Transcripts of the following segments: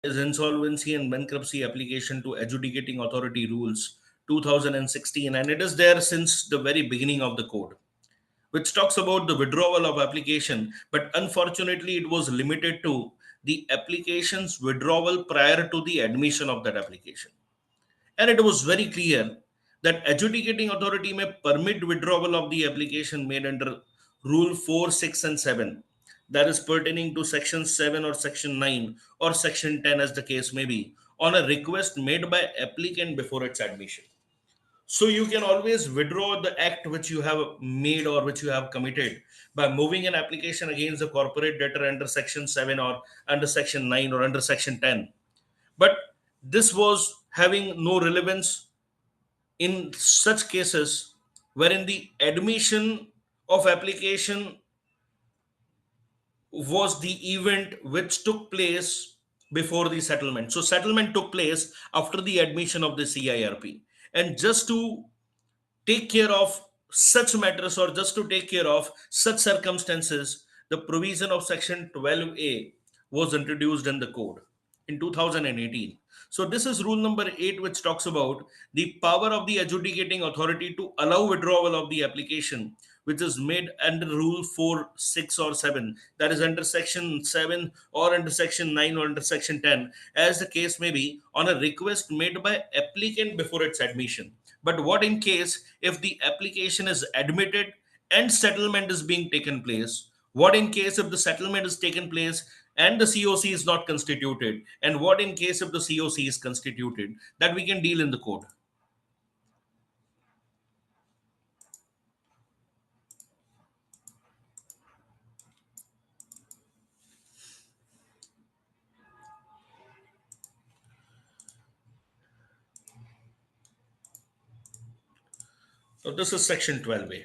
is Insolvency and Bankruptcy Application to Adjudicating Authority Rules 2016, and it is there since the very beginning of the code, which talks about the withdrawal of application, but unfortunately, it was limited to the application's withdrawal prior to the admission of that application. And it was very clear that adjudicating authority may permit withdrawal of the application made under Rule 4, 6, and 7, that is pertaining to Section 7 or Section 9 or Section 10, as the case may be, on a request made by applicant before its admission. So you can always withdraw the act which you have made or which you have committed by moving an application against the corporate debtor under Section 7 or under Section 9 or under Section 10. But this was having no relevance in such cases wherein the admission of application was the event which took place before the settlement. So settlement took place after the admission of the CIRP. And just to take care of such matters or just to take care of such circumstances, the provision of Section 12A was introduced in the code in 2018. So this is rule number 8, which talks about the power of the adjudicating authority to allow withdrawal of the application, which is made under rule 4, 6, or 7, that is under Section 7 or under Section 9 or under Section 10, as the case may be, on a request made by applicant before its admission. But what in case if the application is admitted and settlement is being taken place? What in case if the settlement is taken place and the COC is not constituted? And what in case if the COC is constituted? That we can deal in the code. So this is Section 12A.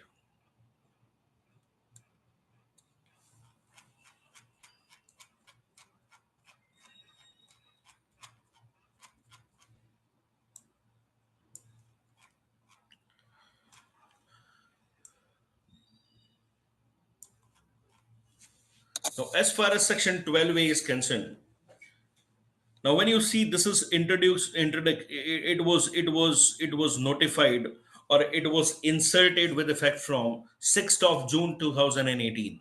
Now, as far as Section 12A is concerned, now when you see this is it was notified or it was inserted with effect from 6th of June 2018,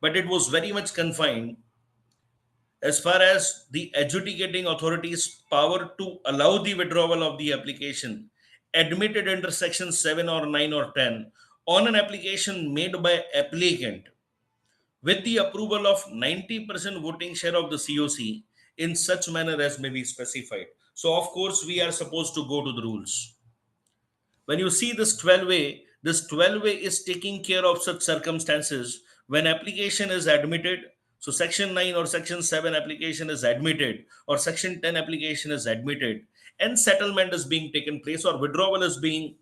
but it was very much confined as far as the adjudicating authority's power to allow the withdrawal of the application admitted under Section 7 or 9 or 10 on an application made by applicant with the approval of 90% voting share of the COC in such manner as may be specified. So, of course, we are supposed to go to the rules. When you see this 12A is taking care of such circumstances when application is admitted. So, Section 9 or Section 7 application is admitted, or Section 10 application is admitted, and settlement is being taken place, or withdrawal is being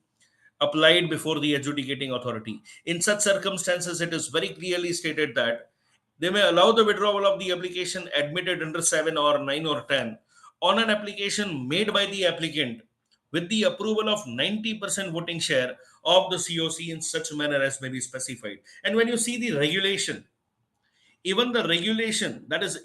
applied before the adjudicating authority. In such circumstances, it is very clearly stated that they may allow the withdrawal of the application admitted under 7 or 9 or 10 on an application made by the applicant with the approval of 90% voting share of the COC in such manner as may be specified. And when you see the regulation, even the regulation, that is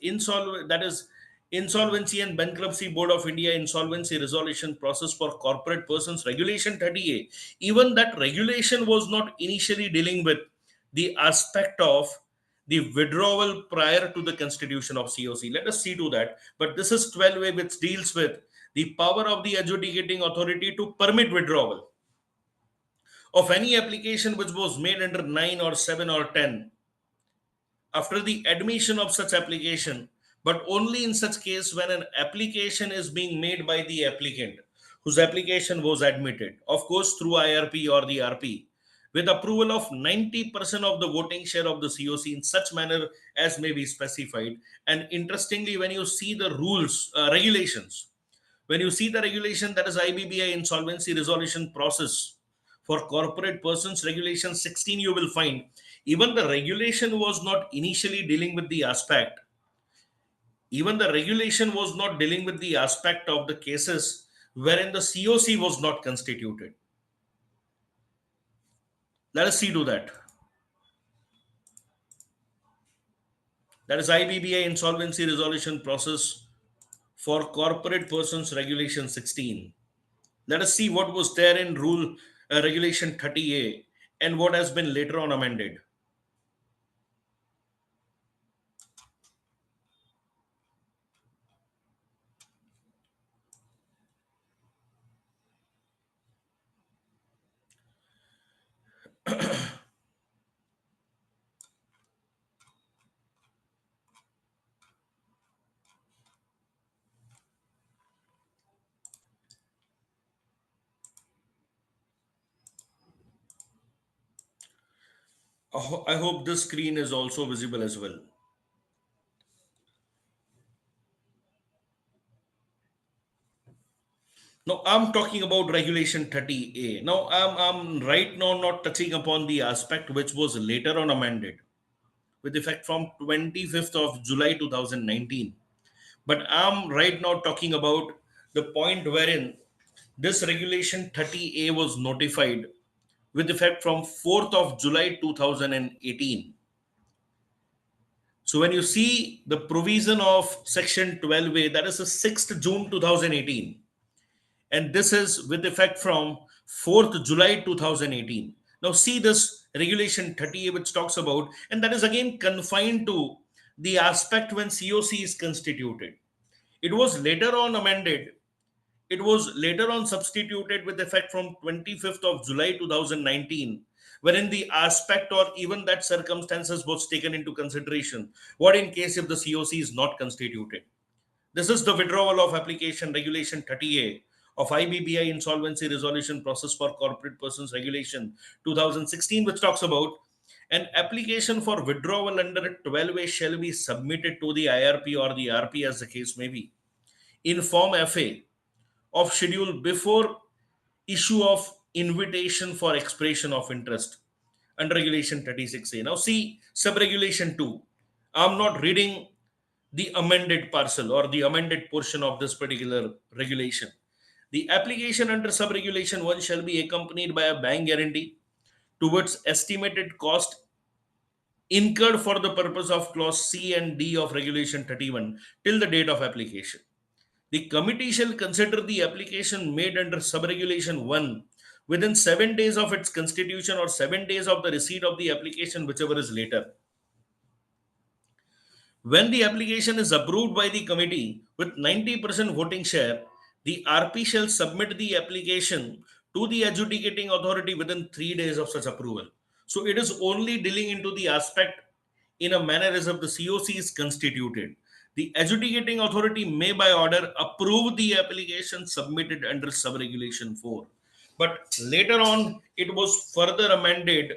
Insolvency and Bankruptcy Board of India Insolvency Resolution Process for Corporate Persons, Regulation 30A, even that regulation was not initially dealing with the aspect of the withdrawal prior to the constitution of COC. Let us see to that. But this is 12A, which deals with the power of the adjudicating authority to permit withdrawal of any application which was made under 9 or 7 or 10 after the admission of such application, but only in such case when an application is being made by the applicant whose application was admitted, of course through IRP or the RP, with approval of 90% of the voting share of the COC in such manner as may be specified. And interestingly, when you see the rules, regulations, when you see the regulation, that is IBBI Insolvency Resolution Process for Corporate Persons, Regulation 16, you will find even the regulation was not initially dealing with the aspect, even the regulation was not dealing with the aspect of the cases wherein the COC was not constituted. Let us see to that. That is IBBI Insolvency Resolution Process for corporate persons regulation 16. Let us see what was there in rule regulation 30A and what has been later on amended. I hope this screen is also visible as well. Now I'm talking about regulation 30A. Now I'm right now not touching upon the aspect which was later on amended with effect from 25th of July 2019. But I'm right now talking about the point wherein this regulation 30A was notified with effect from 4th of July 2018. So when you see the provision of section 12A, that is the 6th June 2018, and this is with effect from 4th July 2018. Now see this regulation 30A which talks about, and that is again confined to the aspect when COC is constituted. It was later on amended. It was later on substituted with effect from 25th of July 2019, wherein the aspect or even that circumstances was taken into consideration. What in case if the COC is not constituted? This is the withdrawal of application regulation 30A of IBBI insolvency resolution process for corporate persons regulation 2016, which talks about an application for withdrawal under 12A shall be submitted to the IRP or the RP as the case may be in Form FA of schedule before issue of invitation for expression of interest under regulation 36A. Now see sub-regulation 2. I'm not reading the amended parcel or the amended portion of this particular regulation. The application under sub-regulation 1 shall be accompanied by a bank guarantee towards estimated cost incurred for the purpose of clause C and D of regulation 31 till the date of application. The committee shall consider the application made under sub-regulation 1 within 7 days of its constitution or 7 days of the receipt of the application, whichever is later. When the application is approved by the committee with 90% voting share, the RP shall submit the application to the adjudicating authority within 3 days of such approval. So it is only dealing into the aspect in a manner as if the COC is constituted. The adjudicating authority may by order approve the application submitted under sub-regulation 4. But later on, it was further amended,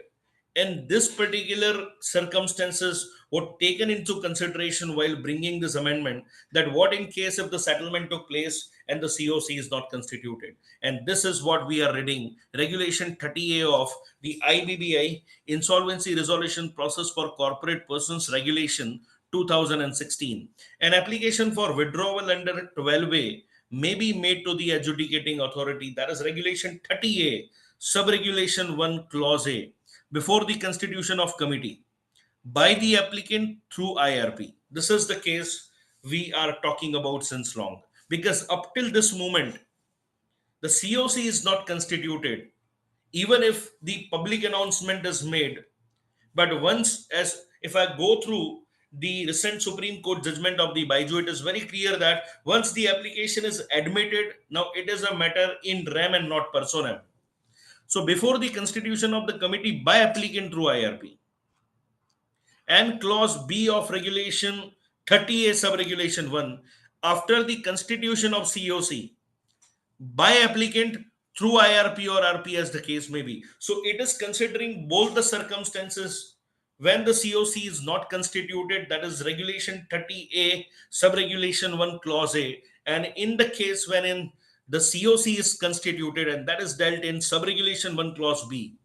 and this particular circumstances were taken into consideration while bringing this amendment, that what in case if the settlement took place and the COC is not constituted. And this is what we are reading, regulation 30A of the IBBI insolvency resolution process for corporate persons regulation 2016. An application for withdrawal under 12A may be made to the adjudicating authority, that is regulation 30A, sub-regulation 1 clause A, before the constitution of committee by the applicant through IRP. This is the case we are talking about since long, because up till this moment, the COC is not constituted, even if the public announcement is made. But once, as if I go through the recent Supreme Court judgment of the Baiju, it is very clear that once the application is admitted, now it is a matter in rem and not personam. So before the constitution of the committee by applicant through IRP, and clause B of regulation 30A sub-regulation 1, after the constitution of COC by applicant through IRP or RP as the case may be. So it is considering both the circumstances when the COC is not constituted, that is regulation 30A sub-regulation 1 clause A, and in the case wherein the COC is constituted, and that is dealt in sub-regulation 1 clause B,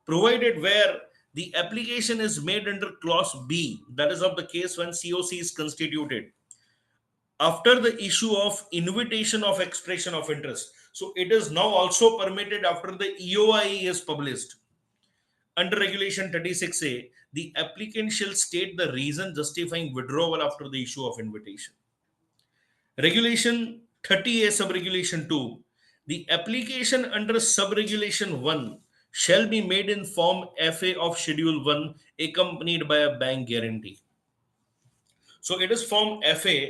provided where the application is made under clause B, that is of the case when COC is constituted, after the issue of invitation of expression of interest. So it is now also permitted after the EOI is published. Under regulation 36A, the applicant shall state the reason justifying withdrawal after the issue of invitation. Regulation 30A Subregulation 2. The application under Subregulation 1 shall be made in Form FA of Schedule 1 accompanied by a bank guarantee. So it is Form FA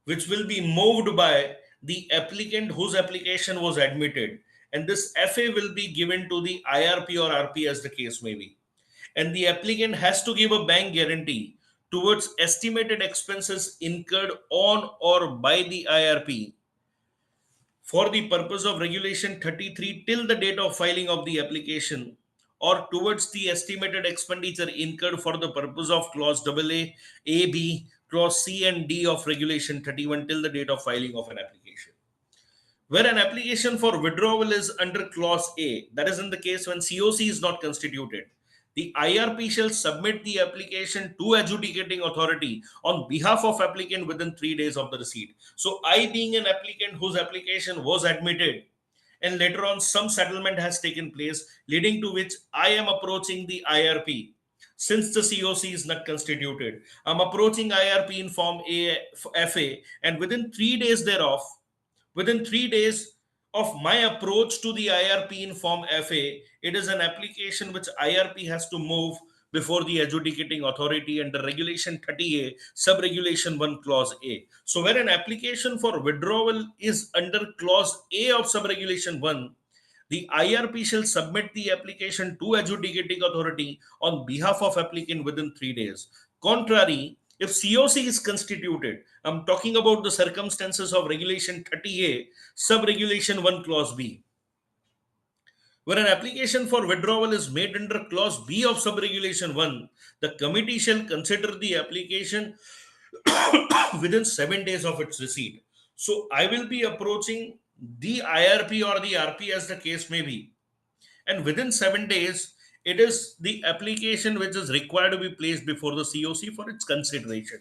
which will be moved by the applicant whose application was admitted, and this FA will be given to the IRP or RP as the case may be. And the applicant has to give a bank guarantee towards estimated expenses incurred on or by the IRP for the purpose of Regulation 33 till the date of filing of the application, or towards the estimated expenditure incurred for the purpose of Clause AA, AB, Clause C and D of Regulation 31 till the date of filing of an application. Where an application for withdrawal is under Clause A, that is in the case when COC is not constituted, the IRP shall submit the application to adjudicating authority on behalf of applicant within 3 days of the receipt. So I, being an applicant whose application was admitted, and later on some settlement has taken place, leading to which I am approaching the IRP. Since the COC is not constituted, I'm approaching IRP in Form A, FA, and within 3 days of my approach to the IRP in Form FA, it is an application which IRP has to move before the adjudicating authority under Regulation 30A, Subregulation 1, Clause A. So, where an application for withdrawal is under Clause A of Subregulation 1, the IRP shall submit the application to adjudicating authority on behalf of applicant within 3 days. Contrary, if COC is constituted, I'm talking about the circumstances of Regulation 30A, Subregulation 1, Clause B. Where an application for withdrawal is made under Clause B of Subregulation 1, the committee shall consider the application within 7 days of its receipt. So I will be approaching the IRP or the RP as the case may be. And within 7 days, it is the application which is required to be placed before the COC for its consideration.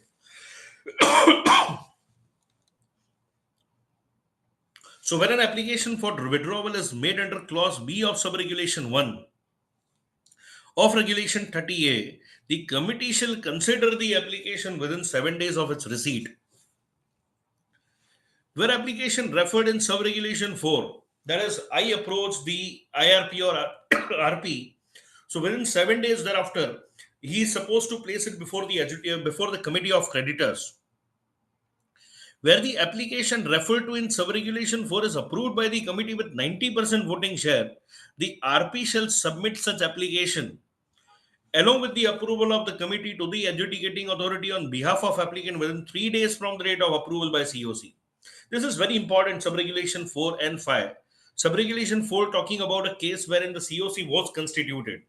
So when an application for withdrawal is made under Clause B of Subregulation 1 of Regulation 30A, the committee shall consider the application within 7 days of its receipt. Where application referred in Subregulation 4, that is, I approach the IRP or RP, so within 7 days thereafter, he is supposed to place it before the committee of creditors. Where the application referred to in Subregulation 4 is approved by the committee with 90% voting share, the RP shall submit such application along with the approval of the committee to the adjudicating authority on behalf of applicant within 3 days from the date of approval by COC. This is very important, Subregulation 4 and 5. Subregulation 4 talking about a case wherein the COC was constituted.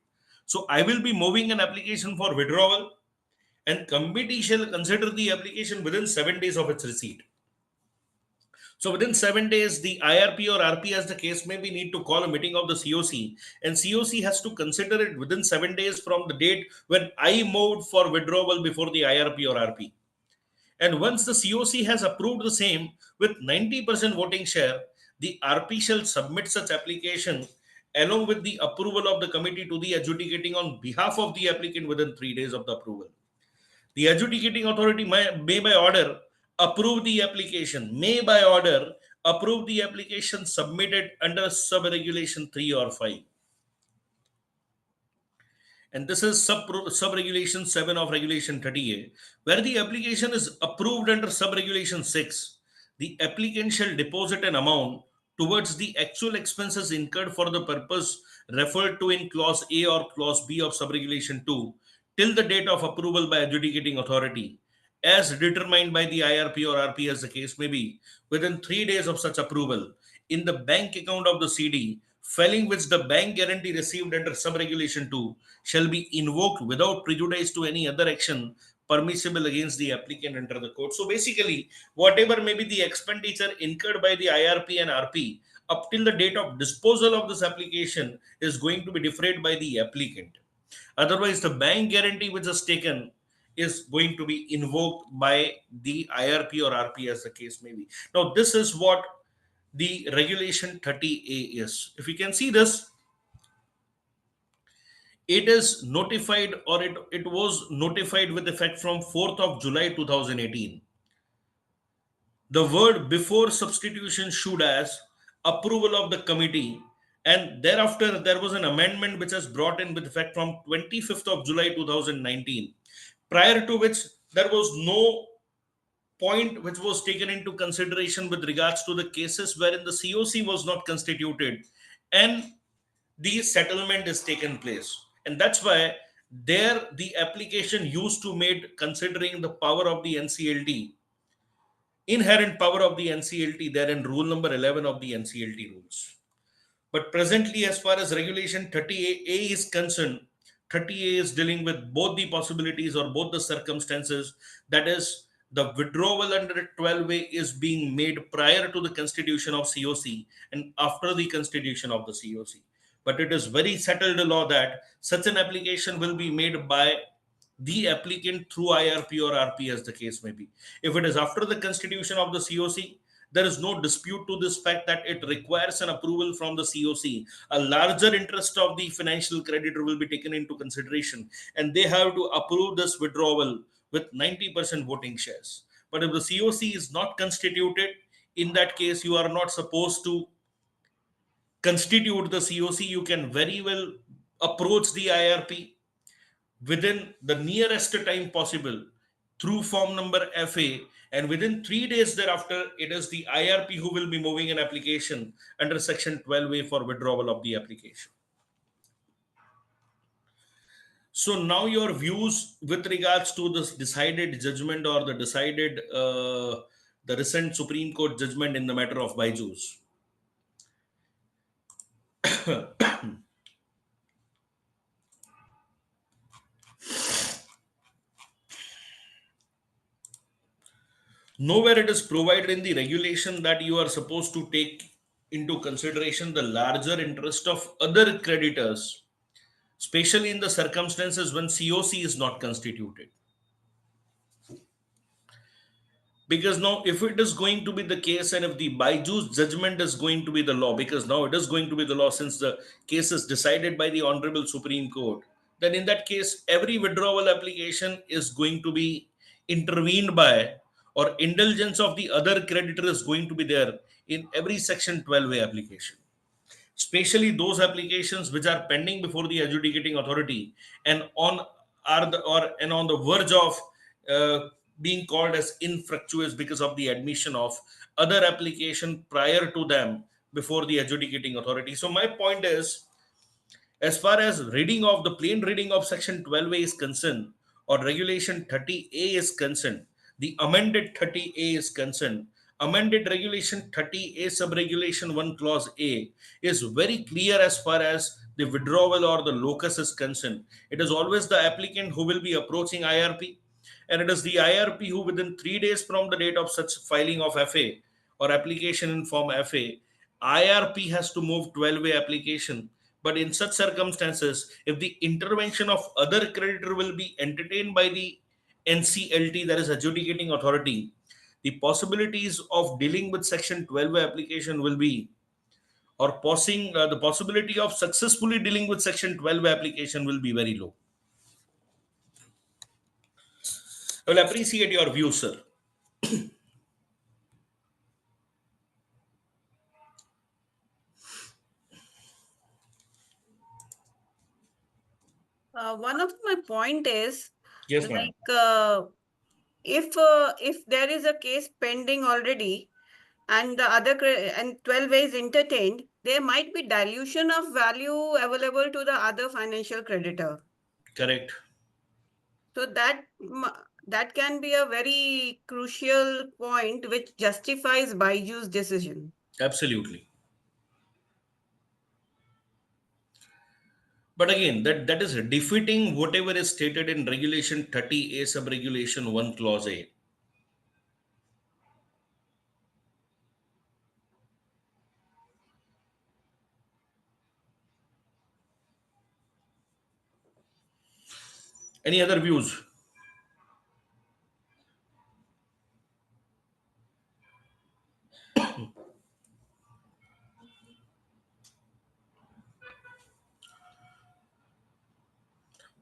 So I will be moving an application for withdrawal, and committee shall consider the application within 7 days of its receipt. So within 7 days, the IRP or RP as the case may be need to call a meeting of the COC, and COC has to consider it within 7 days from the date when I moved for withdrawal before the IRP or RP. And once the COC has approved the same with 90% voting share, the RP shall submit such application along with the approval of the committee to the adjudicating on behalf of the applicant within 3 days of the approval. The adjudicating authority may by order approve the application, submitted under Subregulation 3 or 5. And this is Subregulation 7 of Regulation 30A, where the application is approved under Subregulation 6. The applicant shall deposit an amount towards the actual expenses incurred for the purpose referred to in Clause A or Clause B of Subregulation 2 till the date of approval by adjudicating authority, as determined by the IRP or RP as the case may be, within 3 days of such approval, in the bank account of the CD, failing which the bank guarantee received under Subregulation 2 shall be invoked without prejudice to any other action permissible against the applicant under the code. So basically, whatever may be the expenditure incurred by the IRP and RP up till the date of disposal of this application is going to be defrayed by the applicant. Otherwise, the bank guarantee which is taken is going to be invoked by the IRP or RP as the case may be. Now, this is what the Regulation 30A is. If you can see this, it is notified, or it was notified with effect from 4th of July 2018. The word before substitution should as approval of the committee, and thereafter there was an amendment which was brought in with effect from 25th of July 2019, prior to which there was no point which was taken into consideration with regards to the cases wherein the COC was not constituted and the settlement is taken place. And that's why there the application used to made considering the power of the NCLT, inherent power of the NCLT there in rule number 11 of the NCLT rules. But presently, as far as regulation 30A is concerned, 30A is dealing with both the possibilities or both the circumstances. That is, the withdrawal under 12A is being made prior to the constitution of COC and after the constitution of the COC. But it is very settled law that such an application will be made by the applicant through IRP or RP, as the case may be. If it is after the constitution of the COC, there is no dispute to this fact that it requires an approval from the COC. A larger interest of the financial creditor will be taken into consideration, and they have to approve this withdrawal with 90% voting shares. But if the COC is not constituted, in that case, you are not supposed to constitute the COC. You can very well approach the IRP within the nearest time possible through form number FA, and within 3 days thereafter, it is the IRP who will be moving an application under section 12A for withdrawal of the application. So now your views with regards to this decided judgment or the recent Supreme Court judgment in the matter of Byju's. Nowhere it is provided in the regulation that you are supposed to take into consideration the larger interest of other creditors, especially in the circumstances when COC is not constituted. Because now, if it is going to be the case, and if the Byju's judgment is going to be the law, because now it is going to be the law since the case is decided by the Honorable Supreme Court, then in that case, every withdrawal application is going to be intervened by, or indulgence of the other creditor is going to be there in every section 12A application, especially those applications which are pending before the adjudicating authority and on on the verge of being called as infructuous because of the admission of other application prior to them before the adjudicating authority. So my point is, as far as reading of the plain reading of section 12A is concerned, or regulation 30A is concerned, the amended 30A is concerned, amended regulation 30A subregulation 1 clause A is very clear as far as the withdrawal or the locus is concerned. It is always the applicant who will be approaching IRP, and it is the IRP who, within 3 days from the date of such filing of FA or application in form FA, IRP has to move 12A application. But in such circumstances, if the intervention of other creditor will be entertained by the NCLT, that is adjudicating authority, the possibilities of dealing with section 12A application will be, or passing the possibility of successfully dealing with section 12A application will be very low. I will appreciate your view, sir. One of my point is Yes, ma'am. like if there is a case pending already and the and 12 is entertained, there might be dilution of value available to the other financial creditor. Correct. So that can be a very crucial point which justifies Byju's decision. Absolutely. But again, that is defeating whatever is stated in regulation 30A subregulation 1 clause A. Any other views?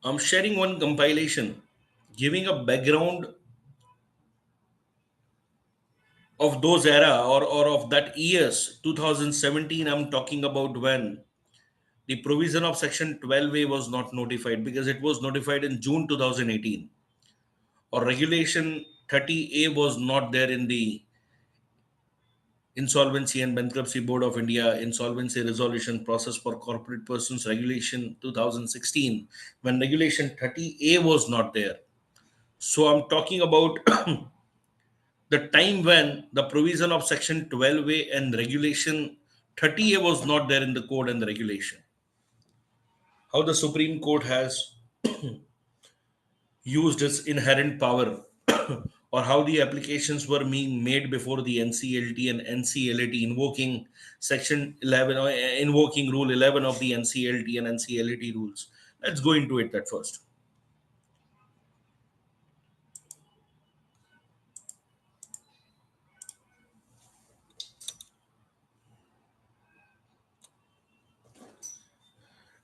I'm sharing one compilation giving a background of those era, or of that years, 2017, I'm talking about, when the provision of section 12A was not notified, because it was notified in June 2018, or regulation 30A was not there in the Insolvency and Bankruptcy Board of India insolvency resolution process for corporate persons regulation 2016, when regulation 30A was not there. So I'm talking about the time when the provision of section 12A and regulation 30A was not there in the code and the regulation. How the Supreme Court has used its inherent power, or how the applications were being made before the NCLT and NCLAT, invoking section 11, or invoking rule 11 of the NCLT and NCLAT rules. Let's go into it that first.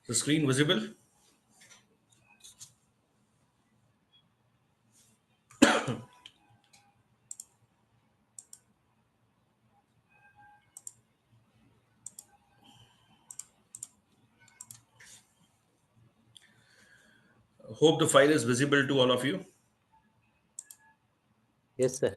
The screen visible? Hope the file is visible to all of you. Yes, sir.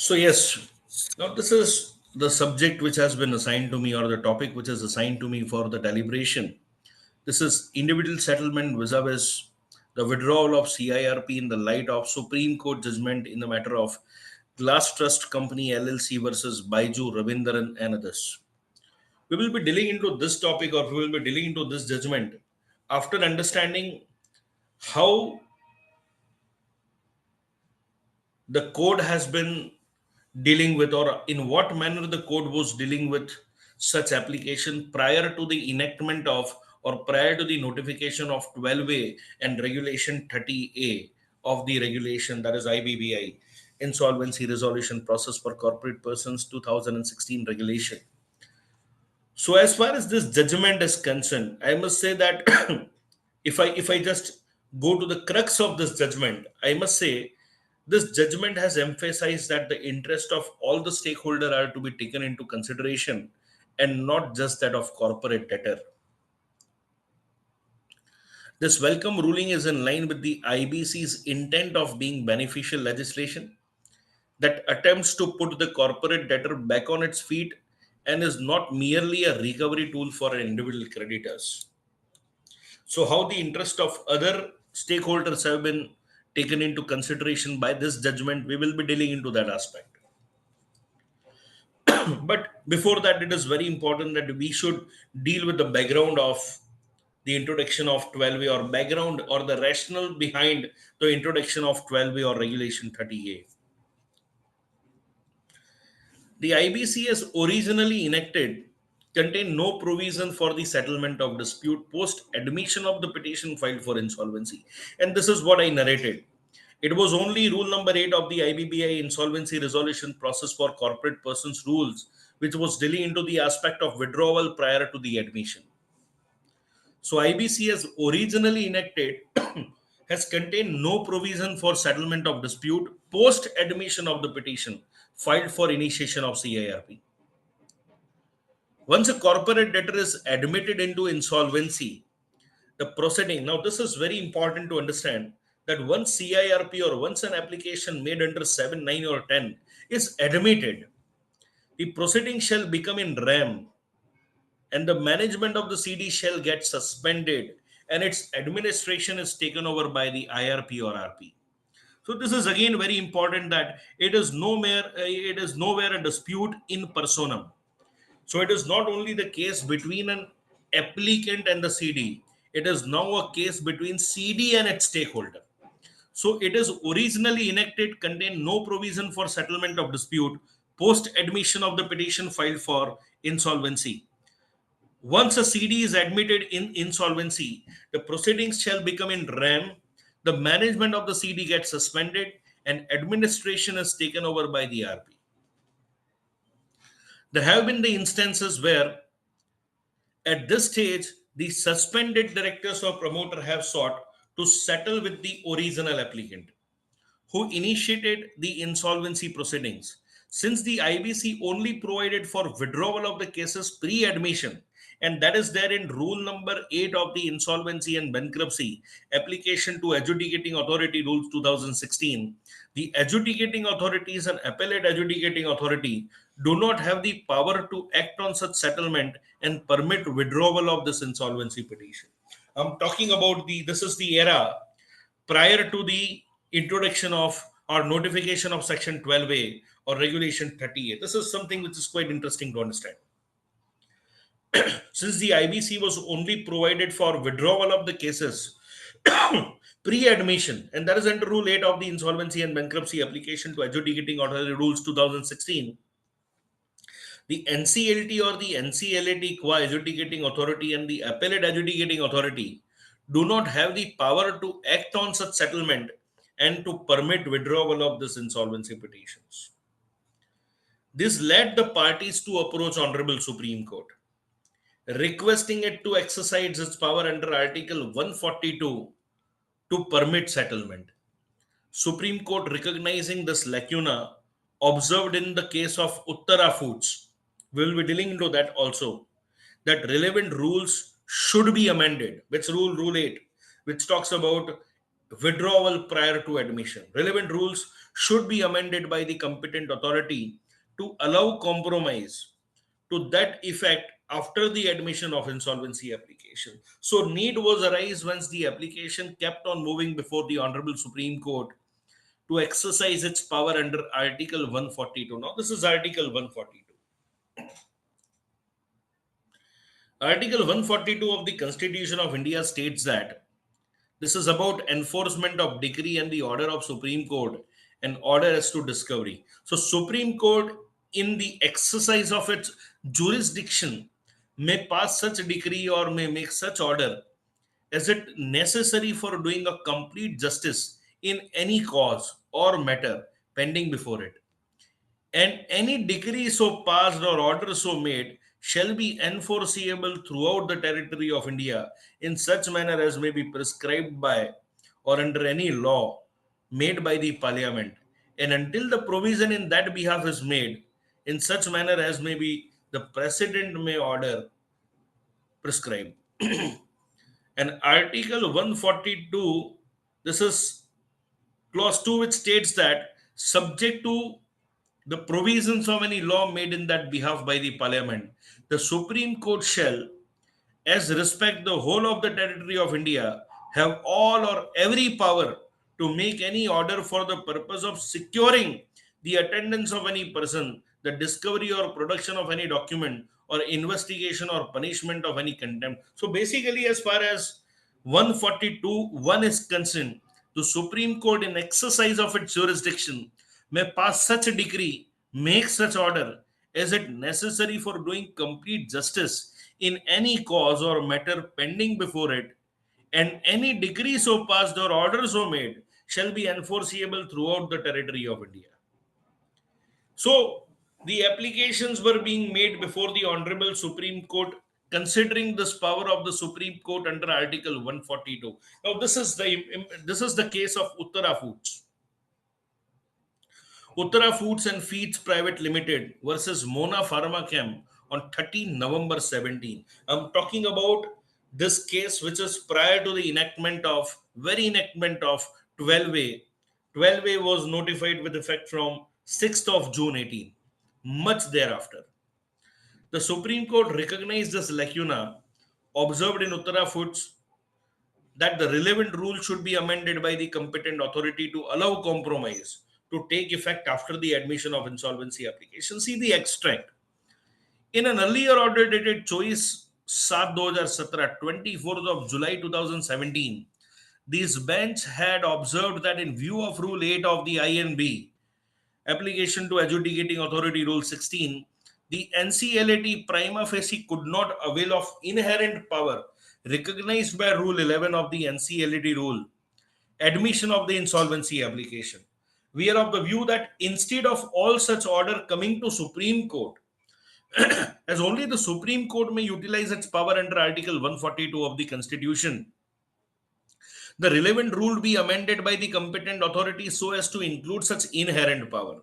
So, yes, now this is the subject which has been assigned to me, or the topic which is assigned to me for the deliberation. This is individual settlement vis-a-vis the withdrawal of CIRP in the light of Supreme Court judgment in the matter of Glass Trust Company LLC versus Baiju Ravindaran and others. We will be dealing into this topic, or we will be dealing into this judgment after understanding how the code has been dealing with, or in what manner the code was dealing with such application prior to the enactment of, or prior to the notification of 12A and regulation 30A of the regulation, that is IBBI, insolvency resolution process for corporate persons 2016 regulation. So as far as this judgment is concerned, I must say that if I just go to the crux of this judgment, I must say this judgment has emphasized that the interest of all the stakeholder are to be taken into consideration, and not just that of corporate debtor. This welcome ruling is in line with the IBC's intent of being beneficial legislation that attempts to put the corporate debtor back on its feet, and is not merely a recovery tool for individual creditors. So, how the interest of other stakeholders have been taken into consideration by this judgment, we will be dealing into that aspect. But before that, it is very important that we should deal with the background of the introduction of 12A, or background or the rationale behind the introduction of 12A or regulation 30A. The IBC as originally enacted contained no provision for the settlement of dispute post admission of the petition filed for insolvency. And this is what I narrated. It was only rule number 8 of the IBBI insolvency resolution process for corporate persons rules which was dealing into the aspect of withdrawal prior to the admission. So IBC as originally enacted has contained no provision for settlement of dispute post admission of the petition filed for initiation of CIRP. Once a corporate debtor is admitted into insolvency, the proceeding, now this is very important to understand, that once CIRP or once an application made under 7, 9, or 10 is admitted, the proceeding shall become in RAM, and the management of the CD shall get suspended, and its administration is taken over by the IRP or RP. So this is again very important that it is nowhere a dispute in personam. So it is not only the case between an applicant and the CD, it is now a case between CD and its stakeholder. So it is originally enacted, contained no provision for settlement of dispute post admission of the petition filed for insolvency. Once a CD is admitted in insolvency, the proceedings shall become in RAM. The management of the CD gets suspended and administration is taken over by the RP. There have been the instances where, at this stage, the suspended directors or promoter have sought to settle with the original applicant who initiated the insolvency proceedings. Since the IBC only provided for withdrawal of the cases pre admission, and that is there in rule number 8 of the Insolvency and Bankruptcy Application to Adjudicating Authority Rules 2016, the adjudicating authorities and appellate adjudicating authority do not have the power to act on such settlement and permit withdrawal of this insolvency petition. I'm talking about this is the era prior to the introduction of or notification of section 12A or regulation 38. This is something which is quite interesting to understand. Since the IBC was only provided for withdrawal of the cases pre-admission, and that is under rule 8 of the Insolvency and Bankruptcy Application to Adjudicating Authority Rules 2016, the NCLT or the NCLAT qua adjudicating authority and the appellate adjudicating authority do not have the power to act on such settlement and to permit withdrawal of this insolvency petitions. This led the parties to approach Honorable Supreme Court, requesting it to exercise its power under Article 142 to permit settlement. Supreme Court, recognizing this lacuna observed in the case of Uttara Foods, we will be dealing into that also, that relevant rules should be amended. Which rule? Rule 8, which talks about withdrawal prior to admission. Relevant rules should be amended by the competent authority to allow compromise to that effect after the admission of insolvency application. So need was arise once the application kept on moving before the Honorable Supreme Court to exercise its power under Article 142. Now this is Article 142. Article 142 of the Constitution of India states that this is about enforcement of decree and the order of Supreme Court and order as to discovery. So Supreme Court, in the exercise of its jurisdiction, may pass such decree or may make such order as it necessary for doing a complete justice in any cause or matter pending before it. And any decree so passed or order so made shall be enforceable throughout the territory of India in such manner as may be prescribed by or under any law made by the Parliament, and until the provision in that behalf is made in such manner as may be the President may order prescribe. And Article 142, this is clause 2, which states that subject to the provisions of any law made in that behalf by the Parliament, the Supreme Court shall, as respect the whole of the territory of India, have all or every power to make any order for the purpose of securing the attendance of any person, the discovery or production of any document, or investigation or punishment of any contempt. So basically, as far as 142(1) is concerned, the Supreme Court, in exercise of its jurisdiction, may pass such a decree, make such order as it necessary for doing complete justice in any cause or matter pending before it, and any decree so passed or order so made shall be enforceable throughout the territory of India. So the applications were being made before the Honorable Supreme Court, considering this power of the Supreme Court under Article 142. Now this is the case of Uttara Foods. Uttara Foods and Feeds Private Limited versus Mona Pharmachem on 13 November 17. I'm talking about this case which is prior to the enactment of 12A. 12A was notified with effect from 6th of June 18. Much thereafter, the Supreme Court recognized this lacuna observed in Uttara Foods that the relevant rule should be amended by the competent authority to allow compromise to take effect after the admission of insolvency application. See the extract. In an earlier order dated choice 7/2017, 24th of July 2017, this bench had observed that in view of Rule 8 of the INB, application to adjudicating authority Rule 16, the NCLAT prima facie could not avail of inherent power recognized by Rule 11 of the NCLAT rule, admission of the insolvency application. We are of the view that instead of all such order coming to Supreme Court, as only the Supreme Court may utilize its power under Article 142 of the Constitution, the relevant rule be amended by the competent authority so as to include such inherent power.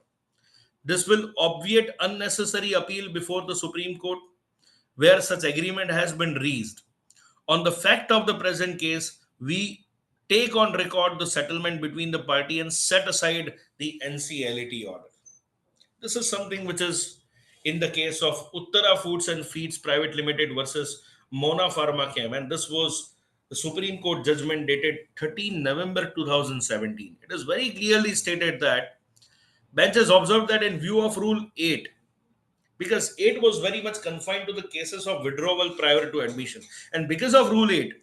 This will obviate unnecessary appeal before the Supreme Court where such agreement has been reached. On the fact of the present case, we take on record the settlement between the party and set aside the NCLAT order. This is something which is in the case of Uttara Foods and Feeds Private Limited versus Mona Pharma Chem, and this was the Supreme Court judgment dated 13 November 2017. It is very clearly stated that bench has observed that in view of Rule 8, because 8 was very much confined to the cases of withdrawal prior to admission, and because of Rule 8,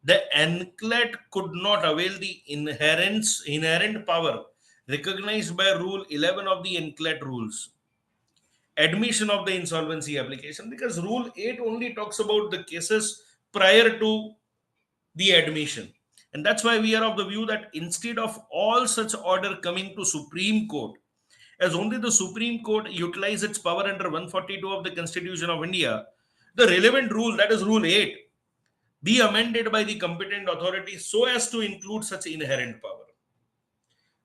the NCLAT could not avail the inherent power recognized by Rule 11 of the NCLAT rules, admission of the insolvency application, because Rule 8 only talks about the cases prior to the admission. And that's why we are of the view that instead of all such order coming to Supreme Court, as only the Supreme Court utilize its power under 142 of the Constitution of India, the relevant rule, that is Rule 8, be amended by the competent authority so as to include such inherent power.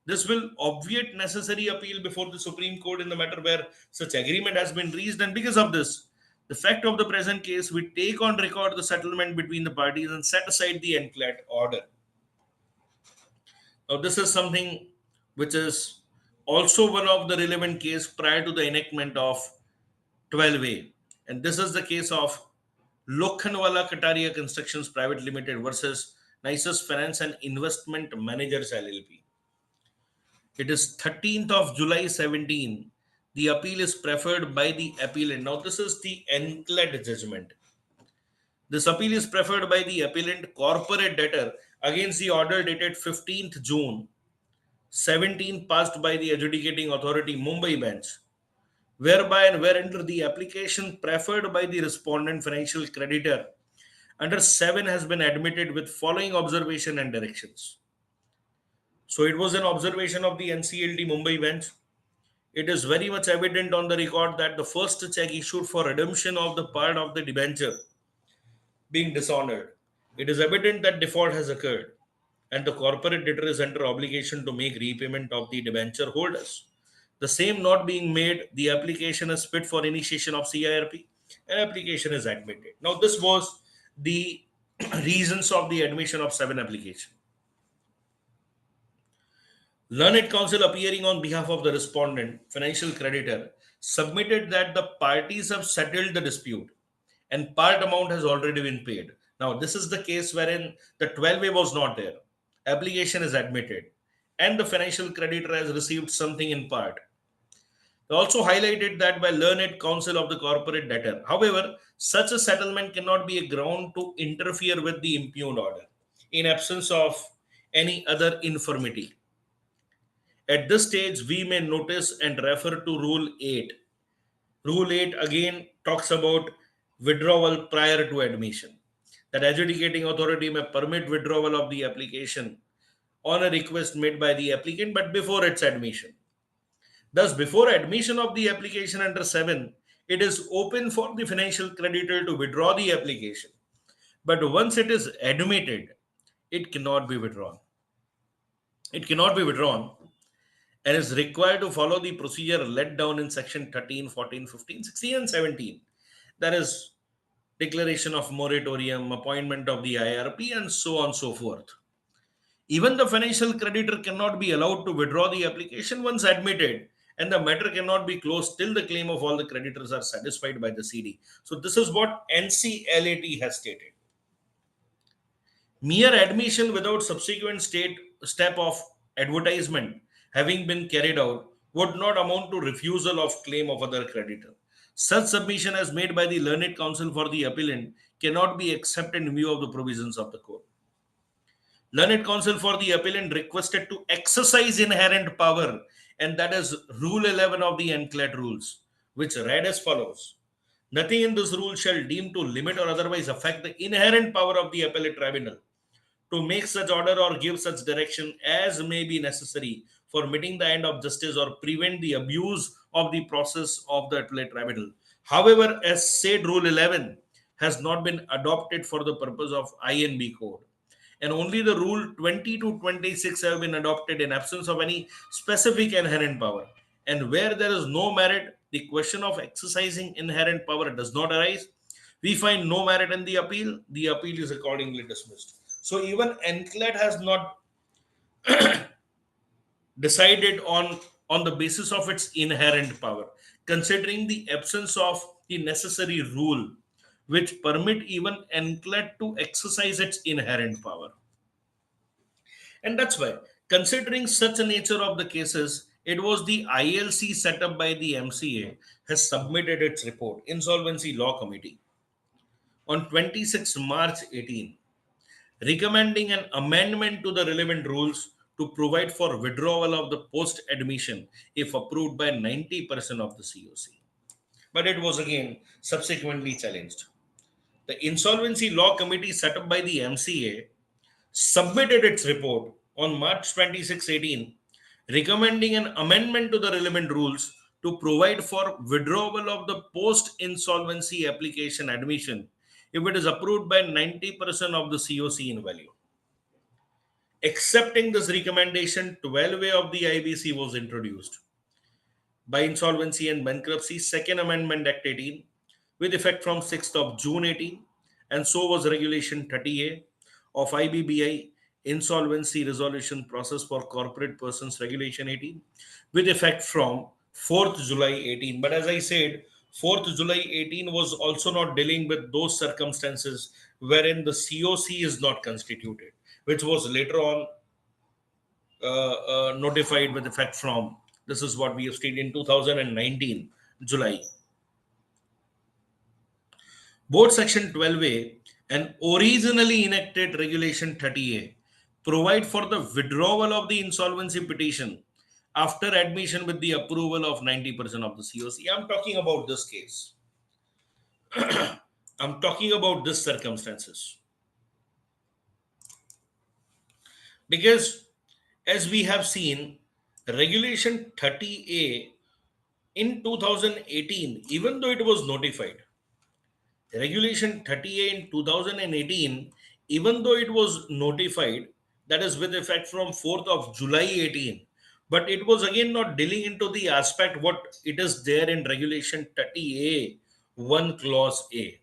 This will obviate necessary appeal before the Supreme Court in the matter where such agreement has been reached, and because of this, the fact of the present case, we take on record the settlement between the parties and set aside the NCLAT order. Now, this is something which is also one of the relevant case prior to the enactment of 12A, and this is the case of Lokhandwala Kataria Constructions Private Limited versus Nisus Finance and Investment Managers LLP. It is 13th of July 17. The appeal is preferred by the appellant. Now, this is the NCLAT judgment. This appeal is preferred by the appellant corporate debtor against the order dated 15th June 17 passed by the adjudicating authority Mumbai bench, whereby and wherein the application preferred by the respondent financial creditor under 7 has been admitted with following observation and directions. So it was an observation of the NCLT Mumbai bench. It is very much evident on the record that the first check issued for redemption of the part of the debenture being dishonored, it is evident that default has occurred and the corporate debtor is under obligation to make repayment of the debenture holders. The same not being made, the application is fit for initiation of CIRP and application is admitted. Now, this was the reasons of the admission of 7 application. Learned counsel appearing on behalf of the respondent, financial creditor, submitted that the parties have settled the dispute and part amount has already been paid. Now, this is the case wherein the 12A was not there. Application is admitted and the financial creditor has received something in part. They also highlighted that by learned counsel of the corporate debtor. However, such a settlement cannot be a ground to interfere with the impugned order in absence of any other infirmity. At this stage, we may notice and refer to Rule 8. Rule 8 again talks about withdrawal prior to admission. That adjudicating authority may permit withdrawal of the application on a request made by the applicant, but before its admission. Thus, before admission of the application under 7, it is open for the financial creditor to withdraw the application. But once it is admitted, it cannot be withdrawn. It cannot be withdrawn and is required to follow the procedure laid down in section 13, 14, 15, 16, and 17. That is declaration of moratorium, appointment of the IRP, and so on and so forth. Even the financial creditor cannot be allowed to withdraw the application once admitted, and the matter cannot be closed till the claim of all the creditors are satisfied by the CD. So this is what NCLAT has stated. Mere admission without subsequent state step of advertisement having been carried out would not amount to refusal of claim of other creditor. Such submission as made by the learned counsel for the appellant cannot be accepted in view of the provisions of the court. Learned counsel for the appellant requested to exercise inherent power, and that is Rule 11 of the NCLAT rules, which read as follows. Nothing in this rule shall deem to limit or otherwise affect the inherent power of the appellate tribunal to make such order or give such direction as may be necessary for meeting the end of justice or prevent the abuse of the process of the appellate tribunal. However, as said Rule 11 has not been adopted for the purpose of INB code, and only the Rule 20 to 26 have been adopted in absence of any specific inherent power. And where there is no merit, the question of exercising inherent power does not arise. We find no merit in the appeal is accordingly dismissed. So even NCLAT has not decided on the basis of its inherent power, considering the absence of the necessary rule which permit even NCLAT to exercise its inherent power. And that's why, considering such a nature of the cases, it was the ILC set up by the MCA has submitted its report, Insolvency Law Committee, on 26 March 18, recommending an amendment to the relevant rules to provide for withdrawal of the post admission if approved by 90% of the COC. But it was again subsequently challenged. The Insolvency Law Committee set up by the MCA submitted its report on March 26, 18, recommending an amendment to the relevant rules to provide for withdrawal of the post insolvency application admission if it is approved by 90% of the COC in value. Accepting this recommendation, 12A of the IBC was introduced by Insolvency and Bankruptcy Second Amendment Act 18 with effect from 6th of June 18, and so was Regulation 30A of IBBI Insolvency Resolution Process for Corporate Persons Regulation 18 with effect from 4th July 18. But as I said, 4th July 18 was also not dealing with those circumstances wherein the COC is not constituted, which was later on notified with effect from, this is what we have stated, in 2019 July. Both Section 12A and originally enacted Regulation 30A provide for the withdrawal of the insolvency petition after admission with the approval of 90% of the COC. I'm talking about this case. I'm talking about this circumstances. Because as we have seen, Regulation 30A in 2018, even though it was notified, Regulation 30A in 2018, even though it was notified, that is with effect from 4th of July 18, but it was again not dealing into the aspect what it is there in Regulation 30A 1 clause A.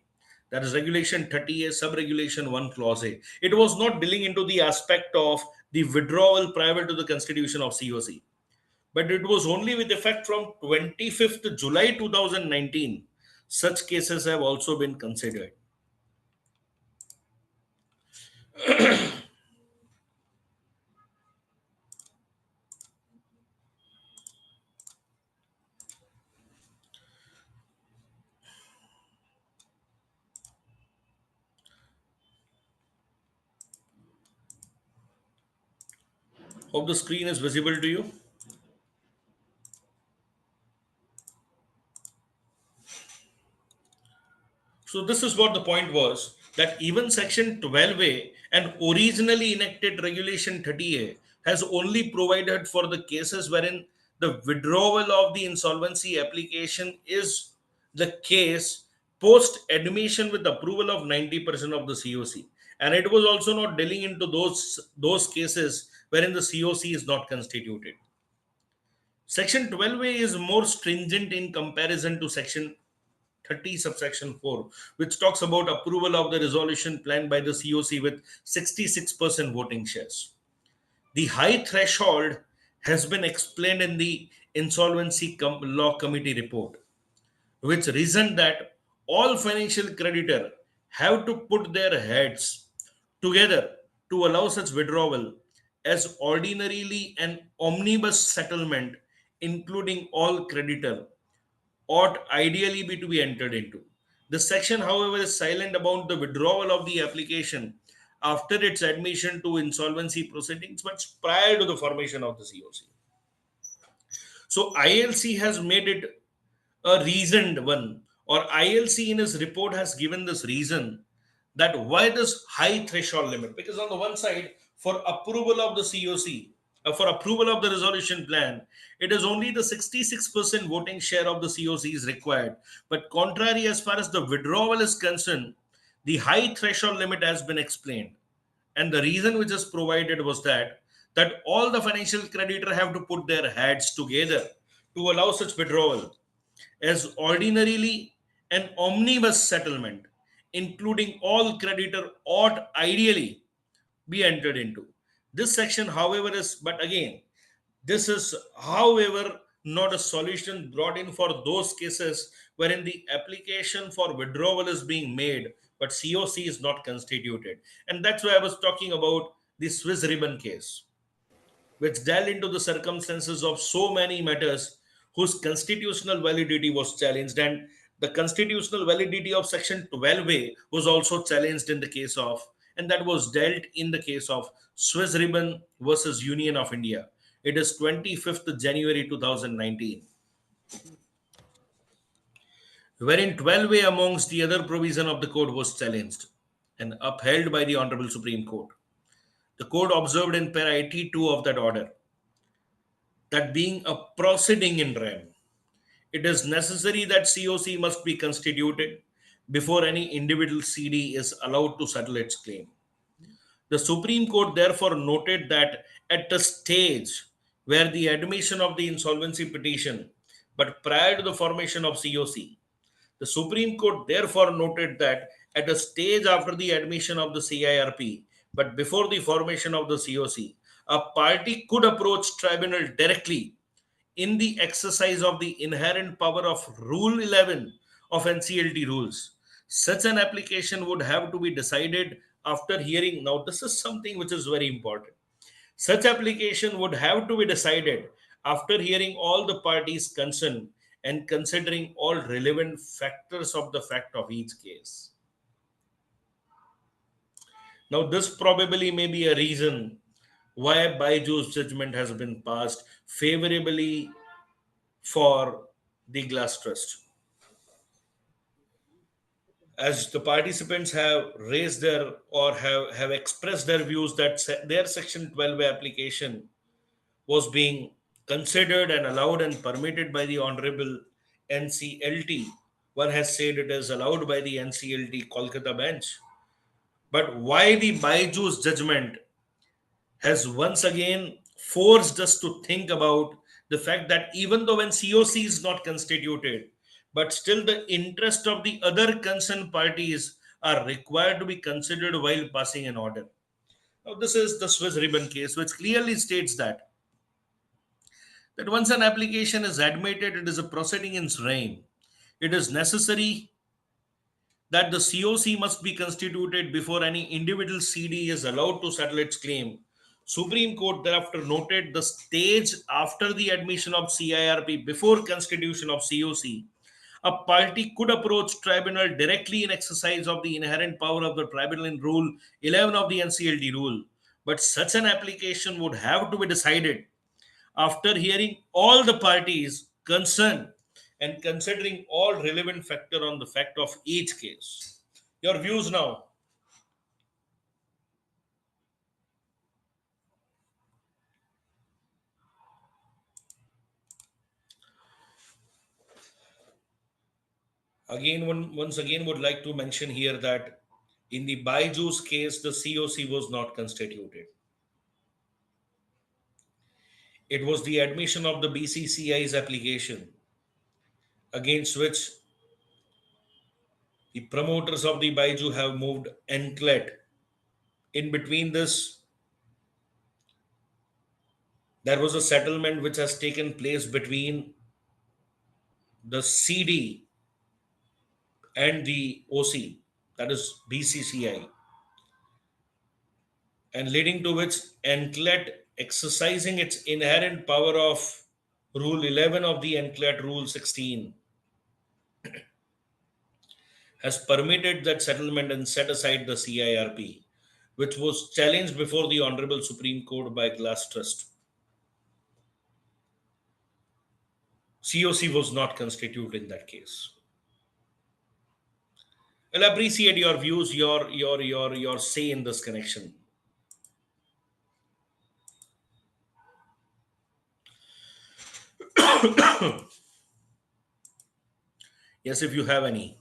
That is Regulation 30A sub-regulation 1 clause A. It was not dealing into the aspect of the withdrawal prior to the constitution of COC, but it was only with effect from 25th July 2019. Such cases have also been considered. Hope the screen is visible to you. So this is what the point was, that even Section 12A and originally enacted Regulation 30A has only provided for the cases wherein the withdrawal of the insolvency application is the case post admission with approval of 90% of the COC. And it was also not dealing into those cases wherein the COC is not constituted. Section 12A is more stringent in comparison to Section 30 subsection 4, which talks about approval of the resolution plan by the COC with 66% voting shares. The high threshold has been explained in the Insolvency Law Committee report, which reasoned that all financial creditor have to put their heads together to allow such withdrawal as ordinarily an omnibus settlement, including all creditor, ought ideally be to be entered into. This section, however, is silent about the withdrawal of the application after its admission to insolvency proceedings, but prior to the formation of the COC. So ILC has made it a reasoned one, or ILC in his report has given this reason that why this high threshold limit. Because on the one side, for approval of the COC, for approval of the resolution plan, it is only the 66% voting share of the COC is required. But contrary, as far as the withdrawal is concerned, the high threshold limit has been explained, and the reason which is provided was that all the financial creditor have to put their heads together to allow such withdrawal as ordinarily an omnibus settlement, including all creditor, ought ideally be entered into. This section, however, is, but again, this is, however, not a solution brought in for those cases wherein the application for withdrawal is being made, but COC is not constituted. And that's why I was talking about the Swiss ribbon case, which delved into the circumstances of so many matters whose constitutional validity was challenged. And the constitutional validity of Section 12A was also challenged in the case of, and that was dealt in the case of Swiss Ribbon versus Union of India. It is 25th January 2019, wherein 12A amongst the other provision of the code was challenged and upheld by the Honorable Supreme Court. The court observed in para 82 of that order that being a proceeding in rem, it is necessary that COC must be constituted before any individual CD is allowed to settle its claim. The Supreme Court therefore noted that at the stage where the admission of the insolvency petition, but prior to the formation of COC, the Supreme Court therefore noted that at a stage after the admission of the CIRP, but before the formation of the COC, a party could approach tribunal directly in the exercise of the inherent power of Rule 11 of NCLT rules. Such an application would have to be decided after hearing. Now, this is something which is very important. Such application would have to be decided after hearing all the parties concerned and considering all relevant factors of the fact of each case. Now, this probably may be a reason why Baiju's judgment has been passed favorably for the Glass Trust. As the participants have raised their or have expressed their views that their Section 12 application was being considered and allowed and permitted by the Honorable NCLT. One has said it is allowed by the NCLT Kolkata bench. But why the Baiju's judgment has once again forced us to think about the fact that even though when COC is not constituted, but still the interest of the other concerned parties are required to be considered while passing an order. Now, this is the Swiss ribbon case, which clearly states that once an application is admitted, it is a proceeding in rem. It is necessary that the COC must be constituted before any individual CD is allowed to settle its claim. Supreme Court thereafter noted the stage after the admission of CIRP before constitution of COC. A party could approach tribunal directly in exercise of the inherent power of the tribunal in Rule 11 of the NCLT rule. But such an application would have to be decided after hearing all the parties concerned and considering all relevant factor on the fact of each case. Your views now. Again, once again would like to mention here that in the Baiju's case, the COC was not constituted. It was the admission of the BCCI's application against which the promoters of the Baiju have moved enclate. In between this, there was a settlement which has taken place between the CD and the OC, that is BCCI. and leading to which NCLAT, exercising its inherent power of Rule 11 of the NCLAT Rule 16, has permitted that settlement and set aside the CIRP, which was challenged before the Honorable Supreme Court by Glass Trust. COC was not constituted in that case. I'll appreciate your views, your say in this connection. Yes, if you have any.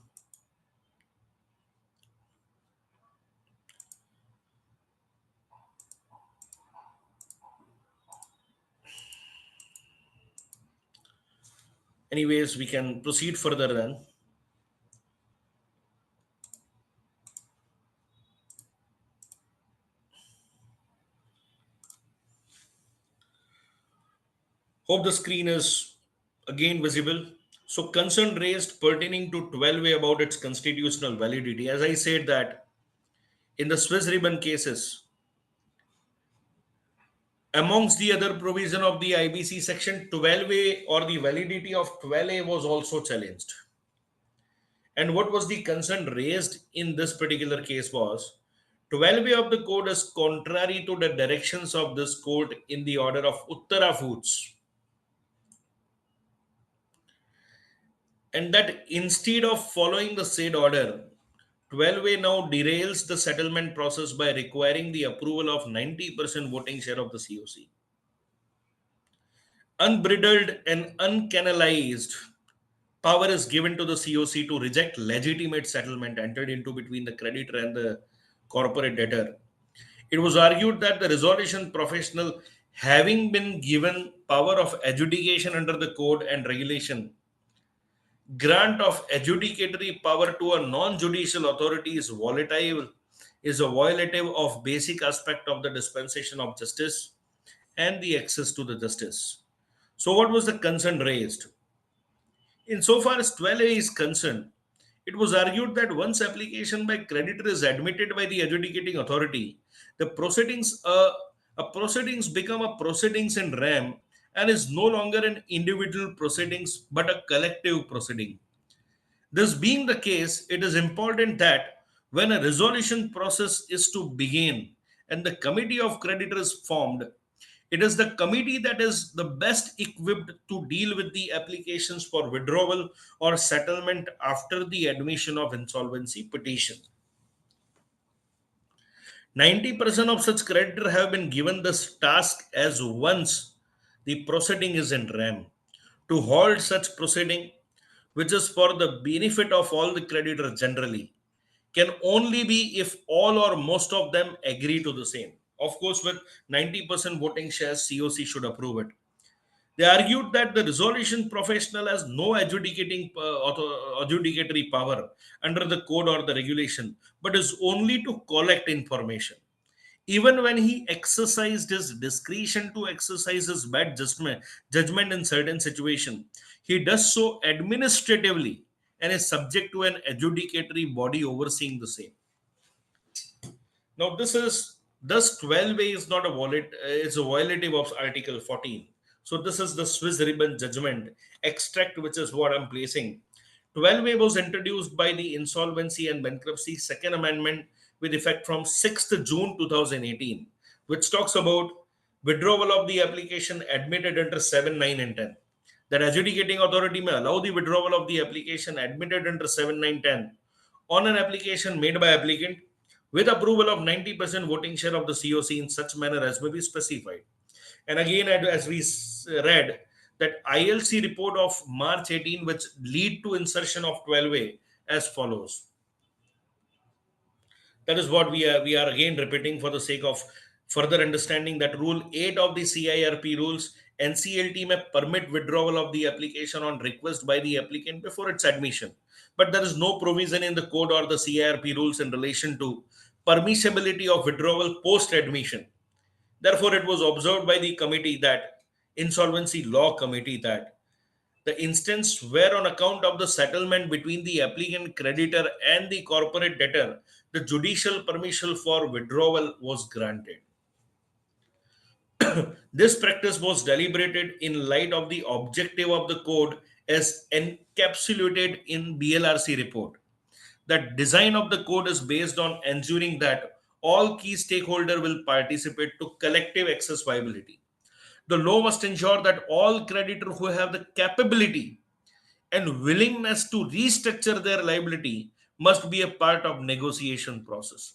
Anyways, we can proceed further then. Hope the screen is again visible. So concern raised pertaining to 12A about its constitutional validity. As I said that in the Swiss ribbon cases, amongst the other provision of the IBC section 12A or the validity of 12A was also challenged. And what was the concern raised in this particular case was 12A of the code is contrary to the directions of this court in the order of Uttara Foods. And that instead of following the said order, 12A now derails the settlement process by requiring the approval of 90% voting share of the COC. Unbridled and uncanalized power is given to the COC to reject legitimate settlement entered into between the creditor and the corporate debtor. It was argued that the resolution professional, having been given power of adjudication under the code and regulation, grant of adjudicatory power to a non-judicial authority is volatile, is a violative of basic aspect of the dispensation of justice and the access to the justice. So what was the concern raised? Insofar as 12A is concerned, it was argued that once application by creditor is admitted by the adjudicating authority, the proceedings become a proceedings in RAM and is no longer an individual proceedings but a collective proceeding. This being the case, it is important that when a resolution process is to begin and the committee of creditors formed, it is the committee that is the best equipped to deal with the applications for withdrawal or settlement after the admission of insolvency petition. 90% of such creditors have been given this task as once the proceeding is in RAM to halt such proceeding, which is for the benefit of all the creditors generally, can only be if all or most of them agree to the same. Of course, with 90% voting shares, COC should approve it. They argued that the resolution professional has no adjudicatory power under the code or the regulation, but is only to collect information. Even when he exercised his discretion to exercise his bad judgment in certain situation, he does so administratively and is subject to an adjudicatory body overseeing the same. Now, this is thus 12A is not a wallet, it's a violative of Article 14. So, this is the Swiss ribbon judgment extract, which is what I'm placing. 12A was introduced by the Insolvency and Bankruptcy Second Amendment with effect from 6th June 2018, which talks about withdrawal of the application admitted under 7, 9, and 10. That adjudicating authority may allow the withdrawal of the application admitted under 7, 9, 10 on an application made by applicant with approval of 90% voting share of the COC in such manner as may be specified. And again, as we read, that ILC report of March 18, which lead to insertion of 12A as follows. That is what we are again repeating for the sake of further understanding that Rule 8 of the CIRP rules, NCLT may permit withdrawal of the application on request by the applicant before its admission. But there is no provision in the code or the CIRP rules in relation to permissibility of withdrawal post-admission. Therefore, it was observed by the committee that Insolvency Law Committee that the instance where on account of the settlement between the applicant creditor and the corporate debtor, the judicial permission for withdrawal was granted. This practice was deliberated in light of the objective of the code as encapsulated in BLRC report. The design of the code is based on ensuring that all key stakeholders will participate to collective excess viability. The law must ensure that all creditors who have the capability and willingness to restructure their liability must be a part of negotiation process.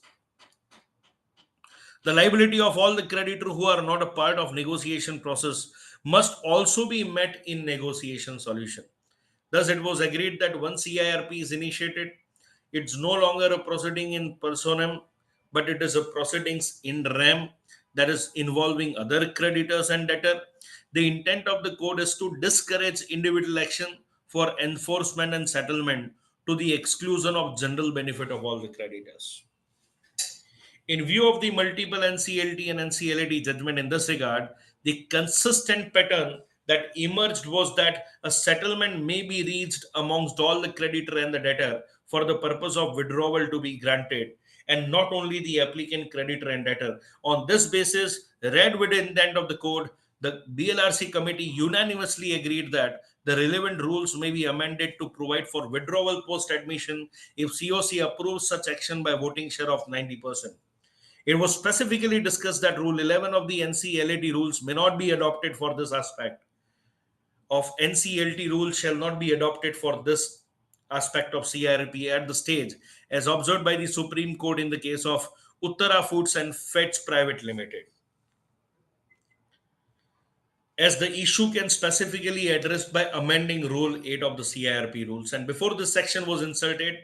The liability of all the creditors who are not a part of negotiation process must also be met in negotiation solution. Thus, it was agreed that once CIRP is initiated, it's no longer a proceeding in personam, but it is a proceedings in rem, that is involving other creditors and debtor. The intent of the code is to discourage individual action for enforcement and settlement to the exclusion of general benefit of all the creditors. In view of the multiple NCLT and NCLAT judgment in this regard, the consistent pattern that emerged was that a settlement may be reached amongst all the creditor and the debtor for the purpose of withdrawal to be granted, and not only the applicant, creditor, and debtor. On this basis, read with the intent of the code, the BLRC committee unanimously agreed that the relevant rules may be amended to provide for withdrawal post admission if COC approves such action by voting share of 90%. It was specifically discussed that Rule 11 of the NCLAT rules may not be adopted for this aspect. Of NCLT rules shall not be adopted for this aspect of CIRP at the stage, as observed by the Supreme Court in the case of Uttara Foods and Feds Private Limited. As the issue can specifically addressed by amending Rule 8 of the CIRP rules. And before this section was inserted,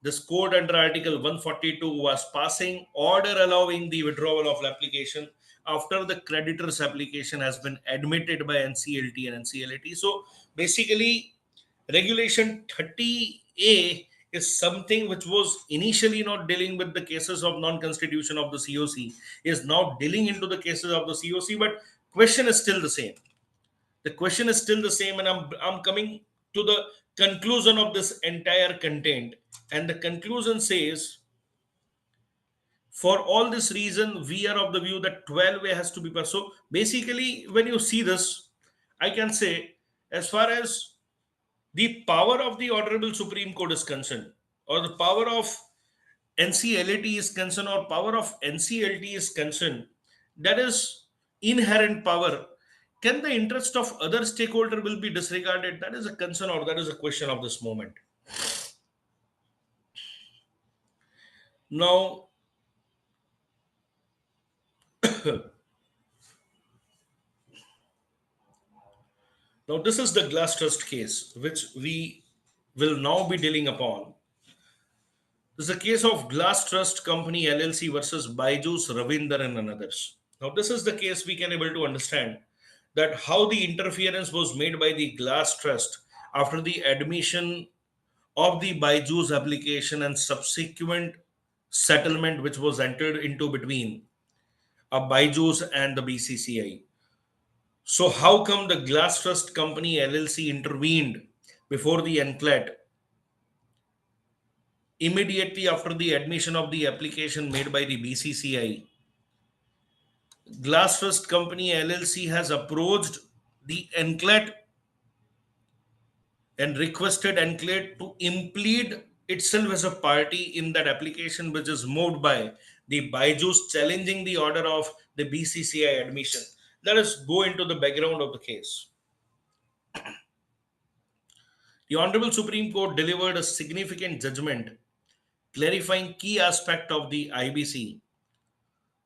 this code under Article 142 was passing order allowing the withdrawal of application after the creditor's application has been admitted by NCLT and NCLAT. So basically, Regulation 30A is something which was initially not dealing with the cases of non-constitution of the COC, is now dealing into the cases of the COC, but question is still the same. The question is still the same, and I'm coming to the conclusion of this entire content. And the conclusion says, for all this reason, we are of the view that 12A has to be passed. So basically, when you see this, I can say, as far as the power of the Honorable Supreme Court is concerned, or the power of NCLAT is concerned, or power of NCLT is concerned, that is inherent power. Can the interest of other stakeholder will be disregarded? That is a concern, or that is a question of this moment. Now, now this is the Glass Trust case, which we will now be dealing upon. This is a case of Glass Trust Company LLC versus Byju's, Ravinder, and others. Now, this is the case we can able to understand that how the interference was made by the Glass Trust after the admission of the Byju's application and subsequent settlement which was entered into between Byju's and the BCCI. So how come the Glass Trust Company LLC intervened before the NCLAT immediately after the admission of the application made by the BCCI? Glass Trust Company LLC has approached the NCLAT and requested NCLAT to implead itself as a party in that application which is moved by the Byju's challenging the order of the BCCI admission. Let us go into the background of the case. The Honorable Supreme Court delivered a significant judgment clarifying key aspect of the IBC.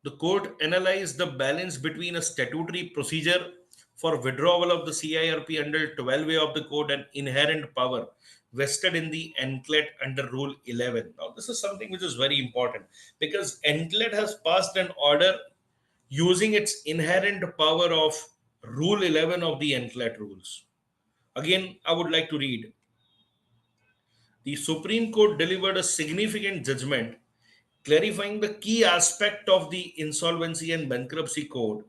The court analyzed the balance between a statutory procedure for withdrawal of the CIRP under 12A of the code and inherent power vested in the NCLAT under Rule 11. Now, this is something which is very important because NCLAT has passed an order using its inherent power of Rule 11 of the NCLAT rules. Again, I would like to read. The Supreme Court delivered a significant judgment clarifying the key aspect of the Insolvency and Bankruptcy Code.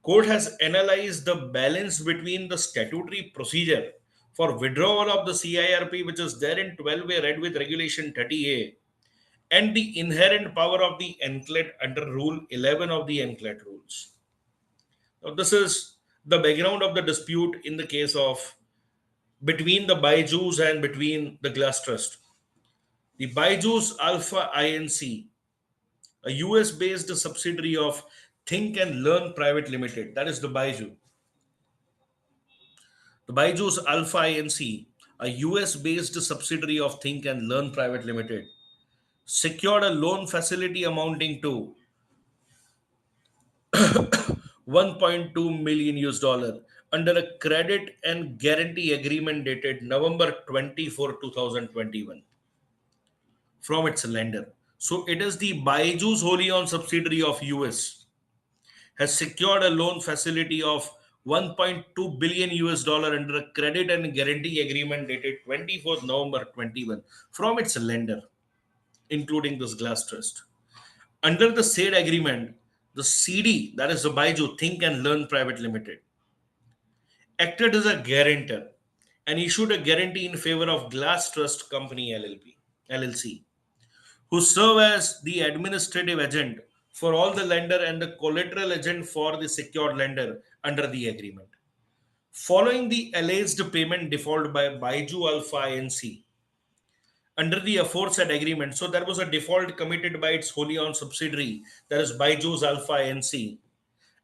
Court has analyzed the balance between the statutory procedure for withdrawal of the CIRP, which is there in 12A read with Regulation 30A, and the inherent power of the enclave under Rule 11 of the enclave rules. Now, this is the background of the dispute in the case of between the Byju's and between the Glass Trust. The Byju's Alpha Inc., a US based subsidiary of Think and Learn Private Limited, that is the Byju. The Byju's Alpha Inc., a US based subsidiary of Think and Learn Private Limited, secured a loan facility amounting to 1.2 million US dollar under a credit and guarantee agreement dated November 24, 2021 from its lender. So it is the Byju's wholly owned subsidiary of US has secured a loan facility of 1.2 billion US dollar under a credit and guarantee agreement dated 24th November 21 from its lender, including this Glass Trust. Under the said agreement, the CD, that is the Baiju Think and Learn Private Limited, acted as a guarantor and issued a guarantee in favor of Glass Trust Company LLC, who serve as the administrative agent for all the lender and the collateral agent for the secured lender under the agreement. Following the alleged payment default by Baiju Alpha Inc., under the aforesaid agreement, so there was a default committed by its wholly owned subsidiary, that is Baiju's Alpha Inc.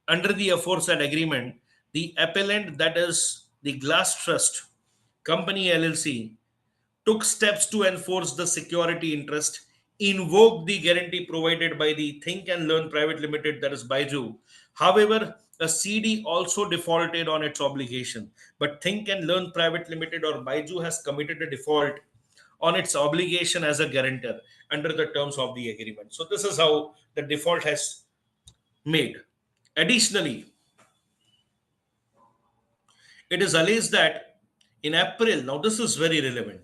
Under the aforesaid agreement, the appellant, that is the Glass Trust Company LLC, took steps to enforce the security interest, invoked the guarantee provided by the Think and Learn Private Limited, that is Baiju. However, a CD also defaulted on its obligation, but Think and Learn Private Limited or Baiju has committed a default on its obligation as a guarantor under the terms of the agreement. So this is how the default has made. Additionally, it is alleged that in April, now this is very relevant,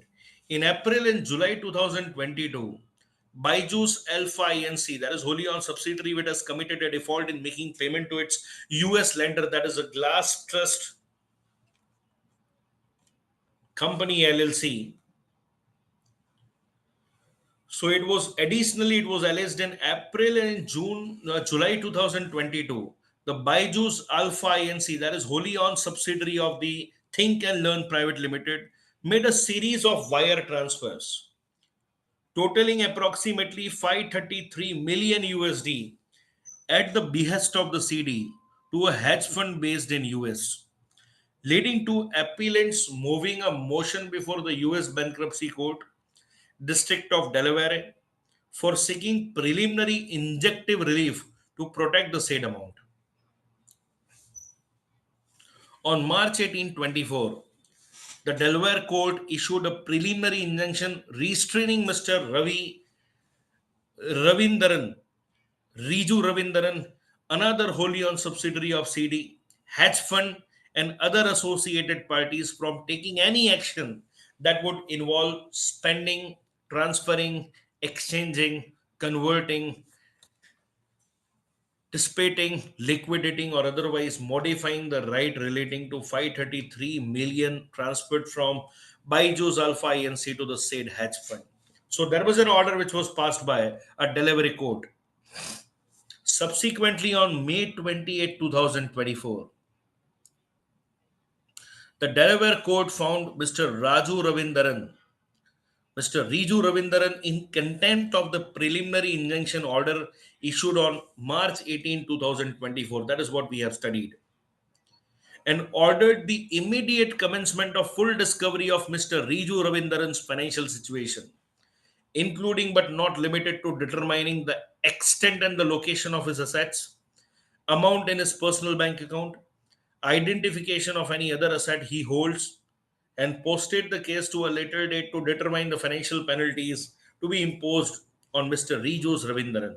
in April and July 2022, Byju's Alpha Inc., that is wholly owned subsidiary, which has committed a default in making payment to its US lender, that is a Glass Trust Company LLC. So it was alleged in April and July 2022, the Byju's Alpha Inc., that is wholly owned subsidiary of the Think and Learn Private Limited, made a series of wire transfers totaling approximately 533 million USD at the behest of the CD to a hedge fund based in US, leading to appellants moving a motion before the US Bankruptcy Court, District of Delaware, for seeking preliminary injunctive relief to protect the said amount. On March 18, 24, the Delaware court issued a preliminary injunction restraining Mr. Ravindaran, Riju Ravindaran, another wholly owned subsidiary of CD, hedge fund, and other associated parties from taking any action that would involve spending, transferring, exchanging, converting, dissipating, liquidating, or otherwise modifying the right relating to 533 million transferred from Byju's Alpha Inc. to the said hedge fund. So there was an order which was passed by a Delaware court. Subsequently, on May 28, 2024, the Delaware court found Mr. Riju Ravindaran in contempt of the preliminary injunction order issued on March 18, 2024. That is what we have studied. And ordered the immediate commencement of full discovery of Mr. Riju Ravindaran's financial situation, including but not limited to determining the extent and the location of his assets, amount in his personal bank account, identification of any other asset he holds, and posted the case to a later date to determine the financial penalties to be imposed on Mr. Rijus Ravindaran.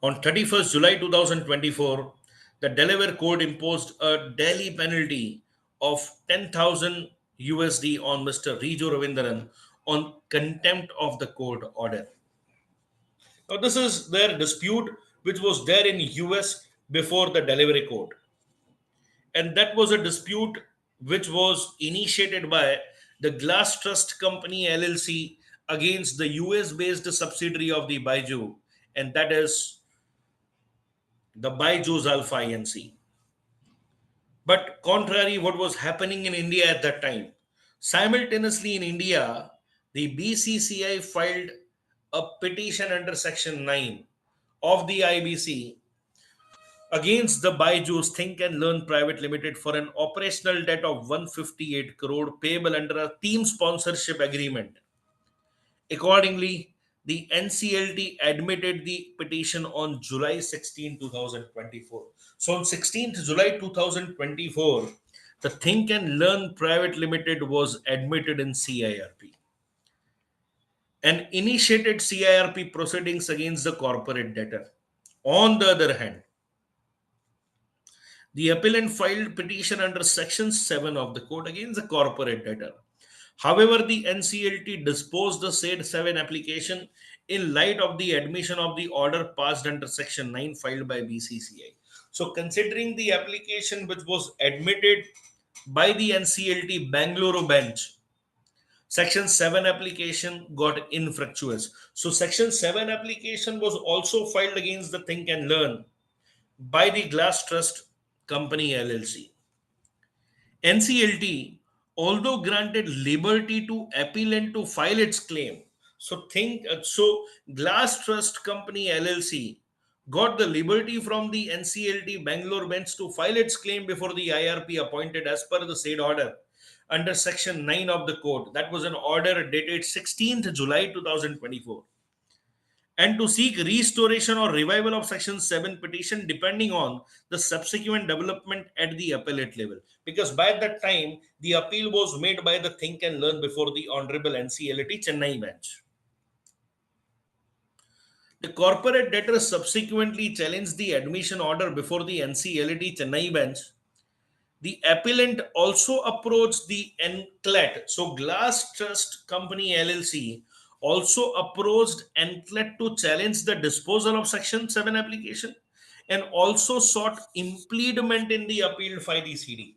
On 31st July 2024, the Delaware court imposed a daily penalty of 10,000 USD on Mr. Riju Ravindaran on contempt of the court order. Now, this is their dispute which was there in US before the Delaware court. And that was a dispute which was initiated by the Glass Trust Company LLC against the US based subsidiary of the Baiju, and that is the Baiju's Alpha Inc. But contrary what was happening in India at that time, simultaneously in India, the BCCI filed a petition under Section 9 of the IBC against the Baiju's Think and Learn Private Limited for an operational debt of 158 crore payable under a team sponsorship agreement. Accordingly, the NCLT admitted the petition on July 16, 2024. So on 16th July 2024, the Think and Learn Private Limited was admitted in CIRP and initiated CIRP proceedings against the corporate debtor. On the other hand, the appellant filed petition under Section 7 of the Code against the corporate debtor. However, the NCLT disposed the said 7 application in light of the admission of the order passed under Section 9 filed by BCCI. So, considering the application which was admitted by the NCLT Bangalore bench, Section 7 application got infructuous. So, Section 7 application was also filed against the Think and Learn by the Glass Trust Company LLC. NCLT, although granted liberty to appellant to file its claim, so Glass Trust Company LLC got the liberty from the NCLT Bangalore bench to file its claim before the IRP appointed as per the said order under Section 9 of the Code. That was an order dated 16th July 2024, and to seek restoration or revival of Section 7 petition depending on the subsequent development at the appellate level. Because by that time, the appeal was made by the Think and Learn before the Honorable NCLT Chennai bench. The corporate debtor subsequently challenged the admission order before the NCLT Chennai bench. The appellant also approached the NCLAT. So, Glass Trust Company LLC also approached NCLAT to challenge the disposal of Section 7 application and also sought impleadment in the appealed 5 CD.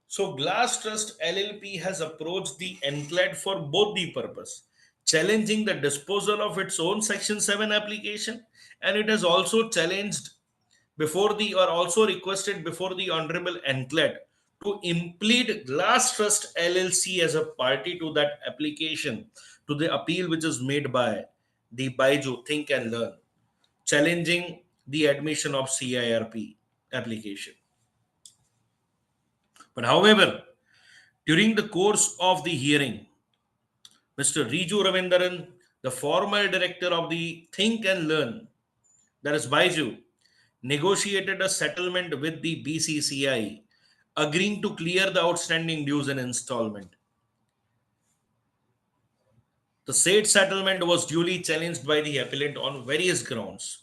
So, Glass Trust LLP has approached the NCLAT for both the purpose, challenging the disposal of its own Section 7 application, and it has also challenged before the or also requested before the Honorable NCLAT to implead Glass Trust LLC as a party to that application, to the appeal which is made by the Baiju Think and Learn, challenging the admission of CIRP application. But however, during the course of the hearing, Mr. Riju Ravindran, the former director of the Think and Learn, that is Baiju, negotiated a settlement with the BCCI, agreeing to clear the outstanding dues in installment. The said settlement was duly challenged by the appellant on various grounds,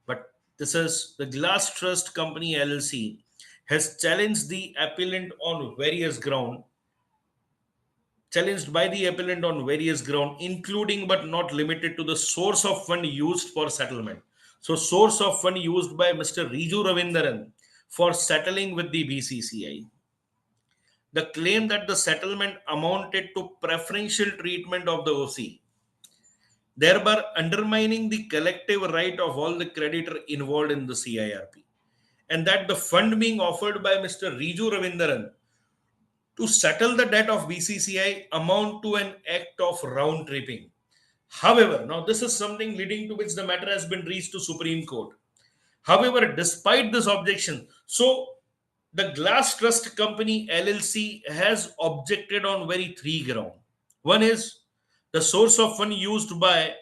but this is the Glass Trust Company LLC has challenged the appellant on various grounds, challenged by the appellant on various grounds, including but not limited to the source of fund used for settlement. So, source of fund used by Mr. Riju Ravindran for settling with the BCCI. The claim that the settlement amounted to preferential treatment of the OC, thereby undermining the collective right of all the creditor involved in the CIRP, and that the fund being offered by Mr. Riju Ravindran to settle the debt of BCCI amount to an act of round tripping. However, now this is something leading to which the matter has been reached to Supreme Court. However, despite this objection, so the Glass Trust Company LLC has objected on very three grounds. One is the source of fund used by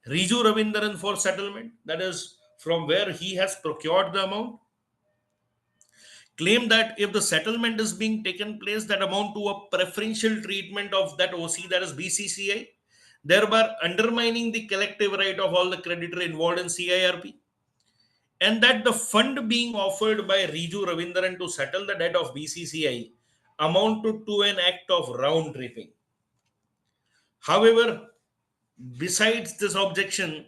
Riju Ravindran for settlement, that is from where he has procured the amount. Claim that if the settlement is being taken place, that amount to a preferential treatment of that OC, that is BCCI, thereby undermining the collective right of all the creditor involved in CIRP, and that the fund being offered by Riju Ravindran to settle the debt of BCCI amounted to an act of round tripping. However, besides this objection,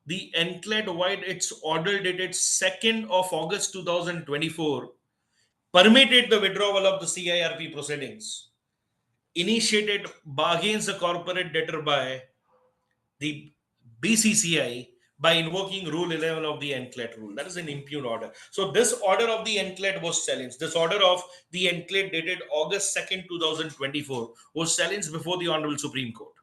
the NCLAT wide its order dated 2nd of August 2024 permitted the withdrawal of the CIRP proceedings. initiated against the corporate debtor by the BCCI by invoking Rule 11 of the Enclate rule. That is an impugned order. So this order of the Enclate was challenged. This order of the Enclate dated August 2nd, 2024 was challenged before the Honorable Supreme Court.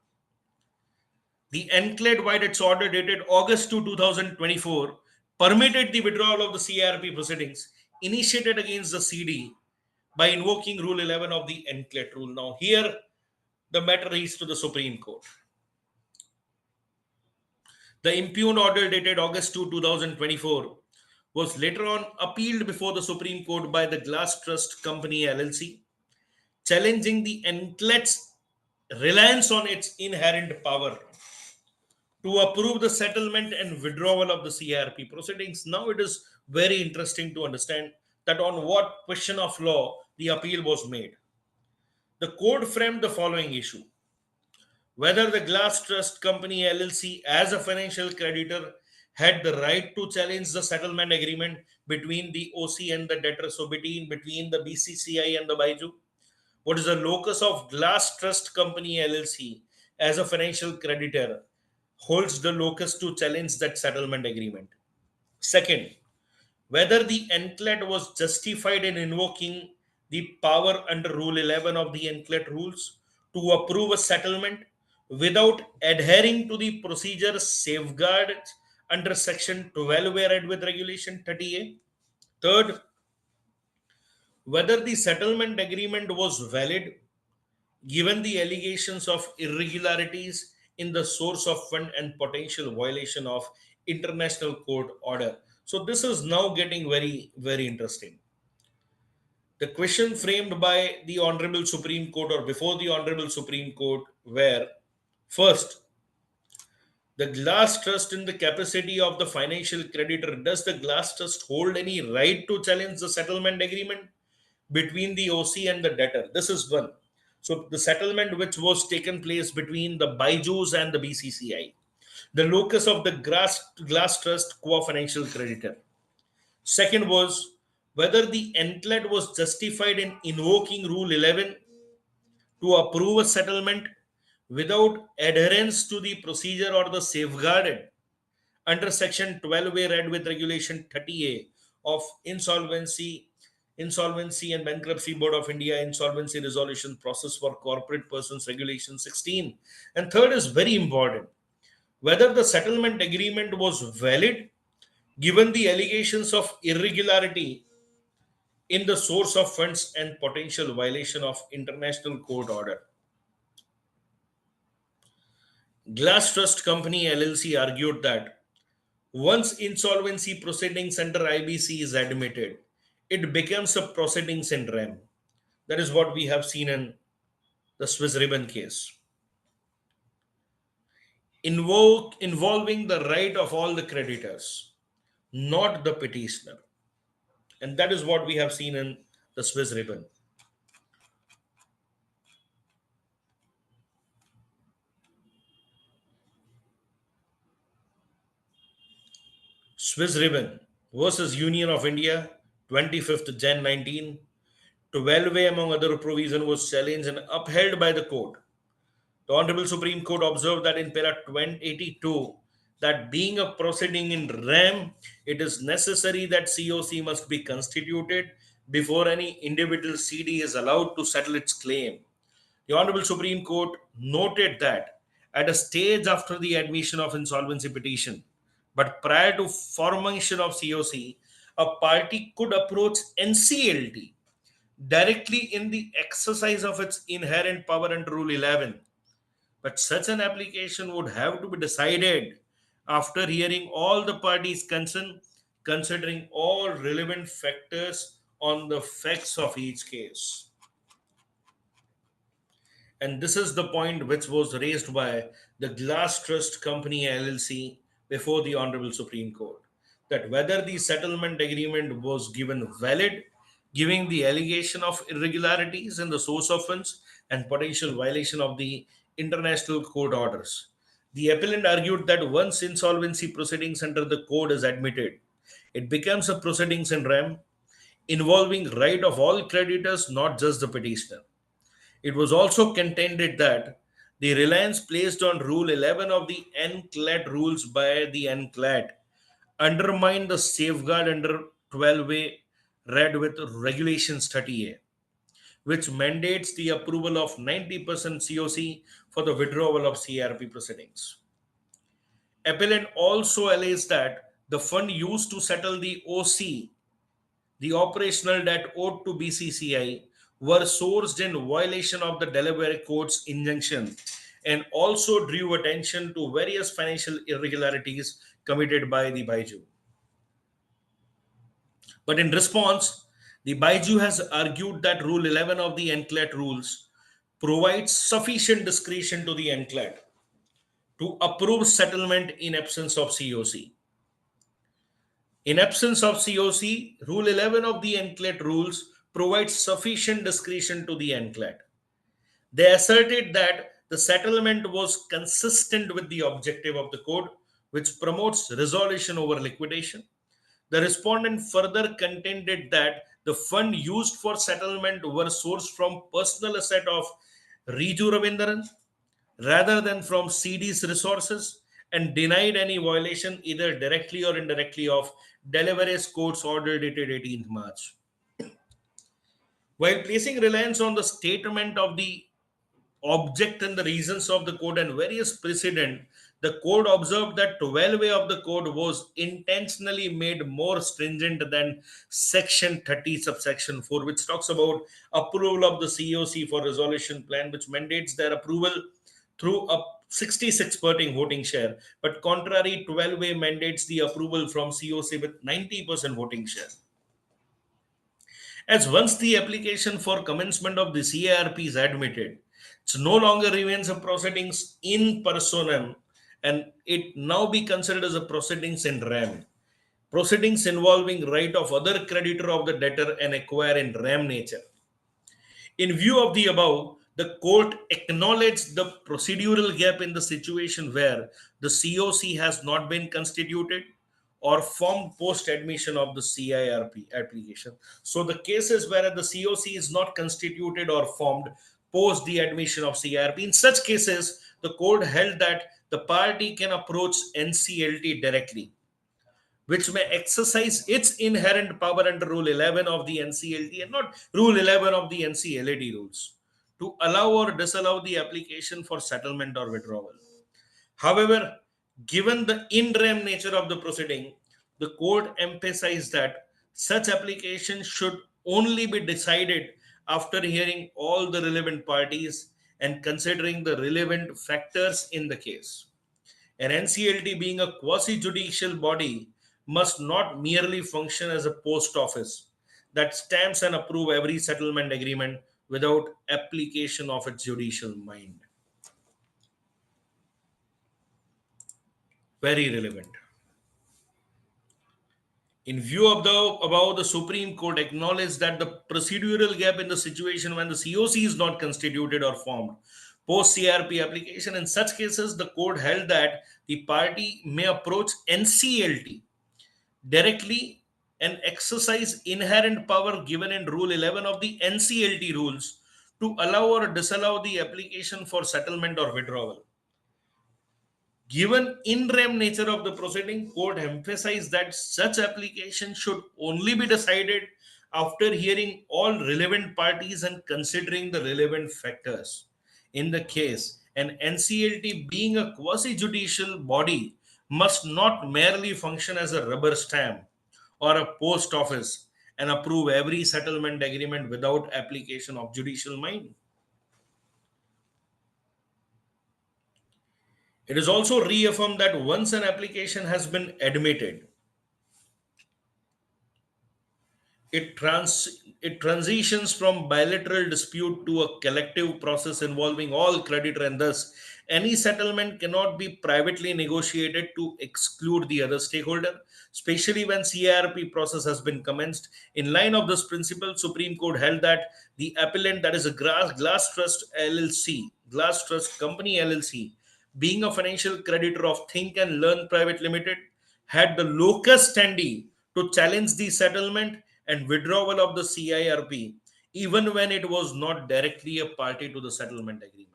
The Enclate, by its order dated August 2024, permitted the withdrawal of the CIRP proceedings initiated against the CD by invoking Rule 11 of the Enclate rule. Now, here the matter reached to the Supreme Court. The impugned order dated August 2024 was later on appealed before the Supreme Court by the Glass Trust Company LLC, challenging the Enclate's reliance on its inherent power to approve the settlement and withdrawal of the CIRP proceedings. Now it is very interesting to understand that on what question of law the appeal was made. The court framed the following issue: whether the Glass Trust Company LLC, as a financial creditor, had the right to challenge the settlement agreement between the OC and the debtor, so between the BCCI and the Baiju. What is the locus of Glass Trust Company LLC as a financial creditor holds the locus to challenge that settlement agreement. Second, whether the Enclate was justified in invoking the power under Rule 11 of the Enclate rules to approve a settlement without adhering to the procedure safeguards under Section 12A read with Regulation 30A. Third, whether the settlement agreement was valid given the allegations of irregularities in the source of fund and potential violation of international court order. So this is now getting very, very interesting. The question framed by the Honorable Supreme Court or before the Honorable Supreme Court were: first, the Glass Trust in the capacity of the financial creditor, does the Glass Trust hold any right to challenge the settlement agreement between the OC and the debtor? This is one. So the settlement which was taken place between the Baijus and the BCCI, the locus of the Glass Trust qua financial creditor. Second was whether the Enclate was justified in invoking Rule 11 to approve a settlement without adherence to the procedure or the safeguarded under Section 12A read with Regulation 30A of Insolvency and Bankruptcy Board of India Insolvency Resolution Process for Corporate Persons Regulation 16. And third is very important: whether the settlement agreement was valid given the allegations of irregularity in the source of funds and potential violation of international court order. Glass Trust Company LLC argued that once insolvency proceedings under IBC is admitted, it becomes a proceedings in rem. That is what we have seen in the Swiss ribbon case. Involving the right of all the creditors, not the petitioner. And that is what we have seen in the Swiss ribbon. Swiss ribbon versus Union of India, 25th Jan 19. 12A, among other provision, was challenged and upheld by the court. The Honorable Supreme Court observed that in para 82, that being a proceeding in rem, it is necessary that COC must be constituted before any individual CD is allowed to settle its claim. The Honorable Supreme Court noted that at a stage after the admission of insolvency petition, but prior to formation of COC, a party could approach NCLT directly in the exercise of its inherent power under Rule 11. But such an application would have to be decided after hearing all the parties concerned, considering all relevant factors on the facts of each case. And this is the point which was raised by the Glass Trust Company LLC before the Honorable Supreme Court, that whether the settlement agreement was given valid, giving the allegation of irregularities in the source of funds and potential violation of the international court orders. The appellant argued that once insolvency proceedings under the code is admitted, it becomes a proceedings in rem involving right of all creditors, not just the petitioner. It was also contended that the reliance placed on Rule 11 of the NCLAT rules by the NCLAT undermined the safeguard under 12A read with Regulations 30A, which mandates the approval of 90% COC for the withdrawal of CRP proceedings. Appellant also alleges that the fund used to settle the OC, the operational debt owed to BCCI, were sourced in violation of the Delaware Court's injunction and also drew attention to various financial irregularities committed by the Baiju. But in response, the Baiju has argued that Rule 11 of the NCLAT rules provides sufficient discretion to the NCLAT to approve settlement in absence of COC. In absence of COC, Rule 11 of the NCLAT rules provides sufficient discretion to the NCLAT. They asserted that the settlement was consistent with the objective of the code, which promotes resolution over liquidation. The respondent further contended that the fund used for settlement were sourced from personal asset of Riju Ravindran rather than from CD's resources and denied any violation either directly or indirectly of Delaware's court's order dated 18th March. While placing reliance on the statement of the object and the reasons of the code and various precedent, the code observed that 12A of the code was intentionally made more stringent than section 30 subsection 4, which talks about approval of the COC for resolution plan, which mandates their approval through a 66 percent voting share, but contrary 12A mandates the approval from COC with 90% voting share. As once the application for commencement of the CIRP is admitted, it no longer remains a proceedings in personam and it now be considered as a proceedings in rem. Proceedings involving right of other creditor of the debtor and acquire in rem nature. In view of the above, the court acknowledged the procedural gap in the situation where the COC has not been constituted or formed post admission of the CIRP application. So, the cases where the COC is not constituted or formed post the admission of CIRP, in such cases, the court held that the party can approach NCLT directly, which may exercise its inherent power under Rule 11 of the NCLT and not Rule 11 of the NCLAT rules to allow or disallow the application for settlement or withdrawal. However, given the in rem nature of the proceeding, the court emphasized that such application should only be decided after hearing all the relevant parties and considering the relevant factors in the case. An NCLT, being a quasi judicial body, must not merely function as a post office that stamps and approves every settlement agreement without application of its judicial mind. Very relevant. In view of the above, the Supreme Court acknowledged that the procedural gap in the situation when the COC is not constituted or formed post CRP application, in such cases, the court held that the party may approach NCLT directly and exercise inherent power given in Rule 11 of the NCLT rules to allow or disallow the application for settlement or withdrawal. Given in rem nature of the proceeding, court emphasized that such application should only be decided after hearing all relevant parties and considering the relevant factors. In the case, an NCLT, being a quasi-judicial body, must not merely function as a rubber stamp or a post office and approve every settlement agreement without application of judicial mind. It is also reaffirmed that once an application has been admitted, it transitions from bilateral dispute to a collective process involving all creditor, and thus any settlement cannot be privately negotiated to exclude the other stakeholder, especially when CIRP process has been commenced. In line of this principle, Supreme Court held that the appellant, that is a Glass Trust LLC, Glass Trust Company LLC, being a financial creditor of Think and Learn Private Limited, had the locus standi to challenge the settlement and withdrawal of the CIRP even when it was not directly a party to the settlement agreement.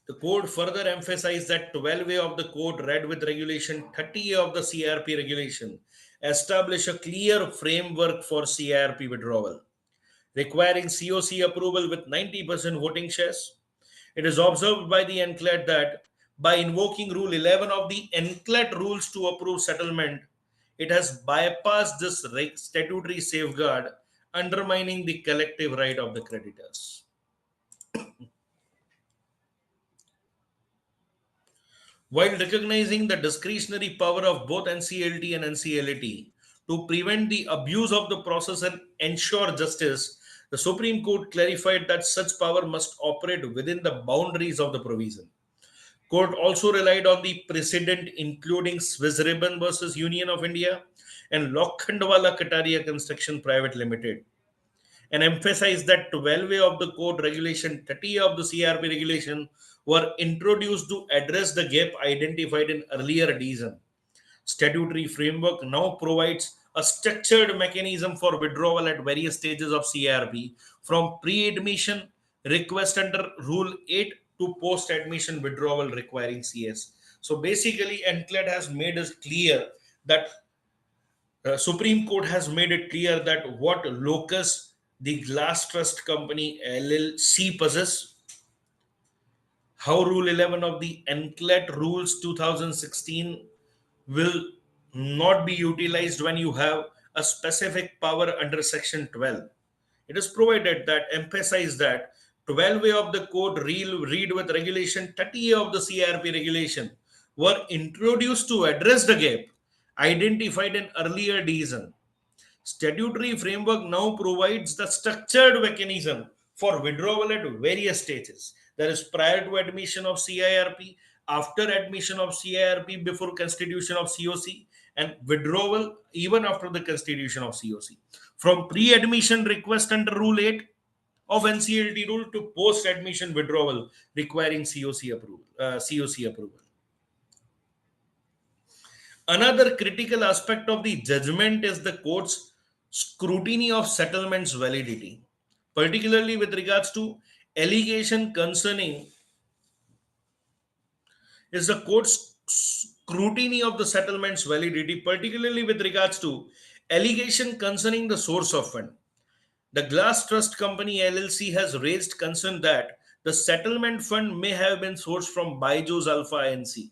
The code further emphasized that 12A of the code read with regulation 30A of the CIRP regulation establish a clear framework for CIRP withdrawal, requiring COC approval with 90% voting shares. It is observed by the NCLAT that by invoking Rule 11 of the NCLAT rules to approve settlement, it has bypassed this statutory safeguard, undermining the collective right of the creditors. While recognizing the discretionary power of both NCLT and NCLAT to prevent the abuse of the process and ensure justice, the Supreme Court clarified that such power must operate within the boundaries of the provision. Court also relied on the precedent including Swiss Ribbon versus Union of India and Lokhandwala Kataria Construction Private Limited, and emphasized that 12A of the code regulation, 30A of the CRP regulation were introduced to address the gap identified in earlier edition. Statutory framework now provides a structured mechanism for withdrawal at various stages of CRP, from pre-admission request under Rule 8 to post-admission withdrawal requiring CS. So basically, NCLAT has made it clear that Supreme Court has made it clear that what locus the Glass Trust Company LLC possess, how Rule 11 of the NCLAT Rules 2016 will not be utilized when you have a specific power under Section 12. It is provided that emphasize that 12A of the code read with regulation 30A of the CRP regulation were introduced to address the gap identified in earlier decision. Statutory framework now provides the structured mechanism for withdrawal at various stages. That is prior to admission of CIRP, after admission of CIRP, before constitution of COC, and withdrawal even after the constitution of COC. From pre-admission request under Rule 8 of NCLT rule to post-admission withdrawal requiring COC approval. COC approval. Another critical aspect of the judgment is the court's scrutiny of settlement's validity, particularly with regards to allegation concerning is the court's scrutiny of the settlement's validity, particularly with regards to allegation concerning the source of fund. The Glass Trust Company LLC has raised concern that the settlement fund may have been sourced from Byju's Alpha NC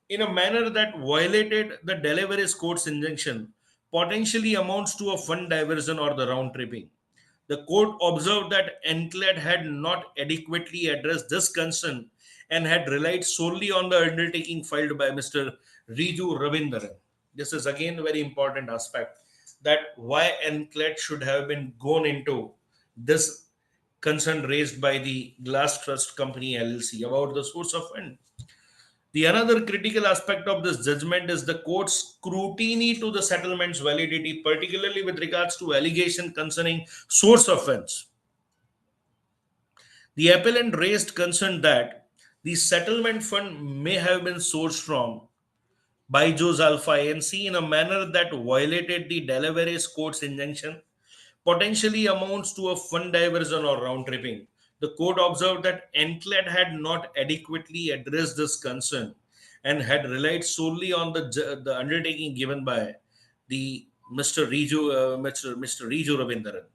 in a manner that violated the Delaware court's injunction, potentially amounts to a fund diversion or the round tripping. The court observed that NCLAT had not adequately addressed this concern and had relied solely on the undertaking filed by Mr. Riju Ravindran. This is again a very important aspect, that why NCLAT should have been gone into this concern raised by the Glass Trust Company LLC about the source of fund. The another critical aspect of this judgment is the court's scrutiny to the settlement's validity, particularly with regards to allegation concerning source of funds. The appellant raised concern that the settlement fund may have been sourced from Byju's Alpha ANC in a manner that violated the Delaware court's injunction, potentially amounts to a fund diversion or round tripping. The court observed that NCLAT had not adequately addressed this concern and had relied solely on the undertaking given by the Mr. Riju Ravindran.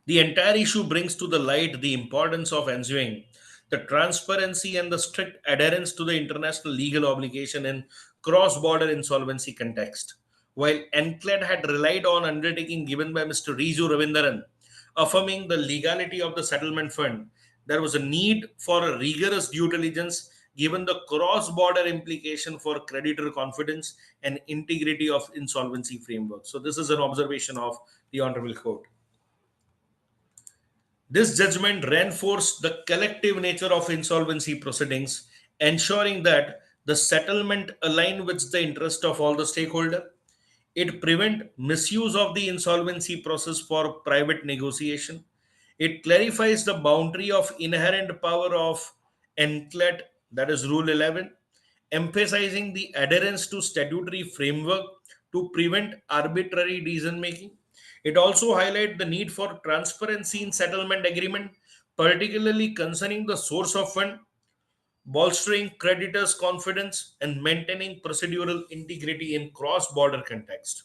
The entire issue brings to the light the importance of ensuring the transparency and the strict adherence to the international legal obligation in cross-border insolvency context. While NCLAT had relied on undertaking given by Mr. Riju Ravindran, affirming the legality of the settlement fund, there was a need for a rigorous due diligence given the cross-border implication for creditor confidence and integrity of insolvency framework. So this is an observation of the Honorable Court. This judgment reinforced the collective nature of insolvency proceedings, ensuring that the settlement align with the interest of all the stakeholders. It prevent misuse of the insolvency process for private negotiation. It clarifies the boundary of inherent power of NCLAT, that is Rule 11, emphasizing the adherence to statutory framework to prevent arbitrary decision making. It also highlights the need for transparency in settlement agreement, particularly concerning the source of fund, bolstering creditors' confidence, and maintaining procedural integrity in cross-border context.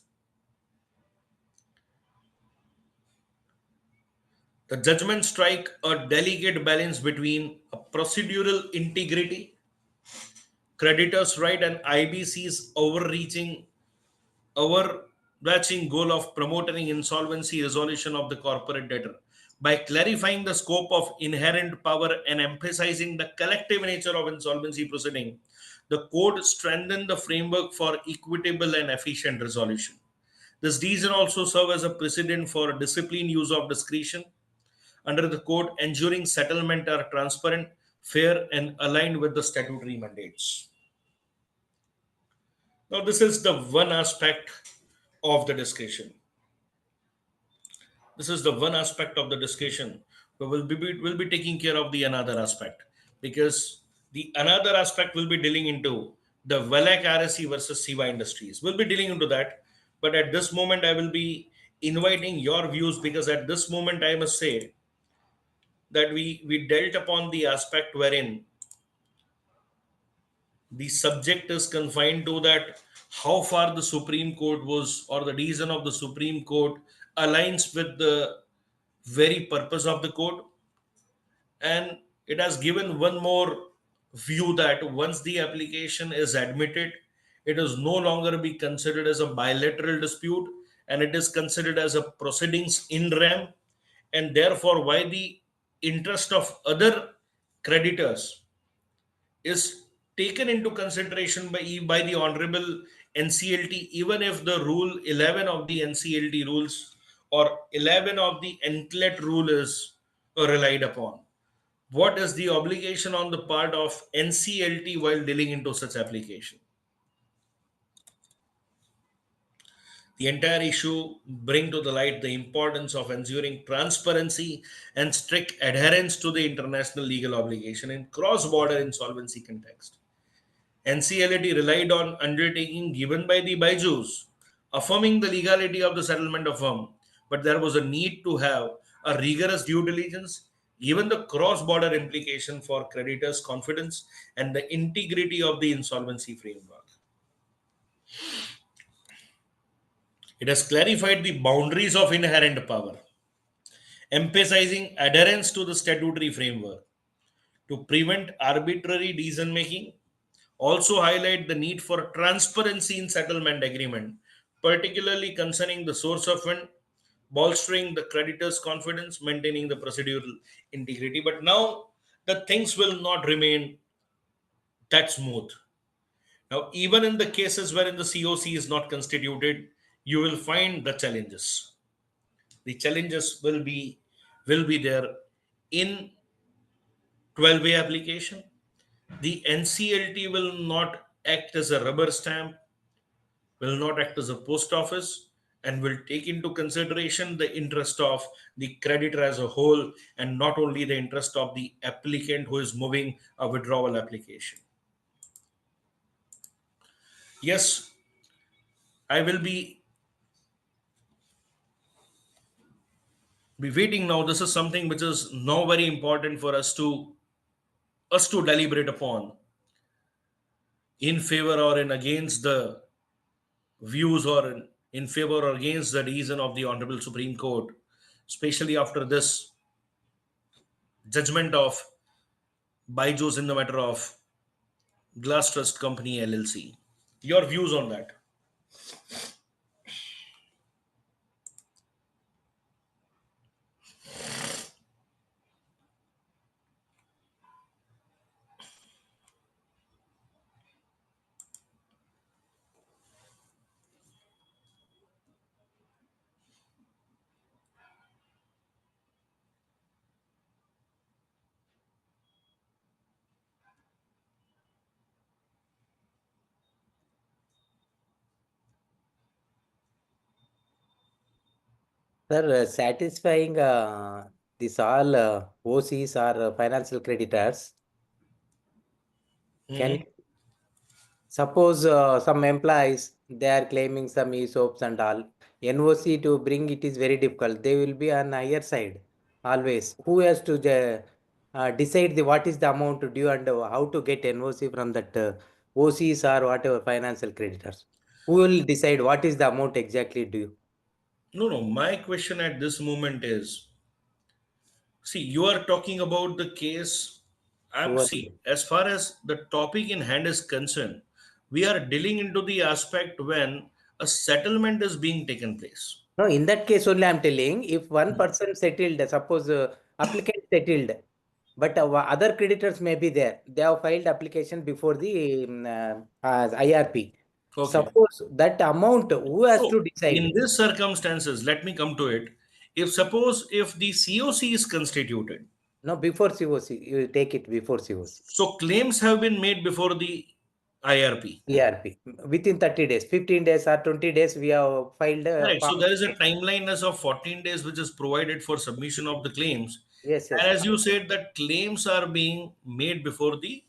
The judgment strike a delicate balance between a procedural integrity, creditors' right, and IBC's overarching goal of promoting insolvency resolution of the corporate debtor. By clarifying the scope of inherent power and emphasizing the collective nature of insolvency proceeding, the code strengthened the framework for equitable and efficient resolution. This decision also serves as a precedent for disciplined use of discretion under the code, ensuring settlement are transparent, fair, and aligned with the statutory mandates. Now, this is the one aspect of the discussion. This is the one aspect of the discussion. We will be taking care of the another aspect, because the another aspect will be dealing into the Velak RSC versus Siva Industries. We'll be dealing into that, but at this moment I will be inviting your views, because at this moment I must say that we dealt upon the aspect wherein the subject is confined to that how far the Supreme Court was, or the reason of the Supreme Court aligns with the very purpose of the code. And it has given one more view that once the application is admitted, it is no longer be considered as a bilateral dispute, and it is considered as a proceedings in rem, and therefore why the interest of other creditors is taken into consideration by the honorable NCLT, even if the rule 11 of the NCLT rules or 11 of the NCLET rule is relied upon. What is the obligation on the part of NCLT while dealing into such application? The entire issue bring to the light the importance of ensuring transparency and strict adherence to the international legal obligation in cross-border insolvency context. NCLT relied on undertaking given by the Baijus, affirming the legality of the settlement of firm, but there was a need to have a rigorous due diligence given the cross-border implication for creditors' confidence and the integrity of the insolvency framework. It has clarified the boundaries of inherent power, emphasizing adherence to the statutory framework to prevent arbitrary decision making, also highlight the need for transparency in settlement agreement, particularly concerning the source of fund, bolstering the creditor's confidence, maintaining the procedural integrity. But now the things will not remain that smooth. Now, even in the cases wherein the COC is not constituted, you will find the challenges. The challenges will be there in 12-way application. The NCLT will not act as a rubber stamp, will not act as a post office, and will take into consideration the interest of the creditor as a whole, and not only the interest of the applicant who is moving a withdrawal application. Yes, I will be waiting now. This is something which is now very important for us to deliberate upon, in favor or in against the views, or in favor or against the reason of the Honorable Supreme Court, especially after this judgment of Byju's in the matter of Glass Trust Company LLC. Your views on that? Sir, satisfying this all OCs or financial creditors, can Mhm. Suppose some employees they are claiming some ESOPs and all. NOC to bring it is very difficult. They will be on higher side always. Who has to decide the what is the amount due and how to get NOC from that OCs or whatever financial creditors? Who will decide what is the amount exactly due? No, no. My question at this moment is, see, you are talking about the case. Who See, as far as the topic in hand is concerned, we are dealing into the aspect when a settlement is being taken place. No, in that case only I'm telling, if one person settled, suppose applicant settled, but other creditors may be there. They have filed application before the IRP. Okay. Suppose that amount, who has So, to in decide? this circumstances, let me come to it. If suppose if the COC is constituted, No, before COC, you take it before COC. so claims have been made before the IRP. IRP. Within 30 days, 15 days or 20 days, we have filed a Right. So form. there is a timeline as of 14 days which is provided for submission of the claims. Yes, And yes. as you said, that claims are being made before the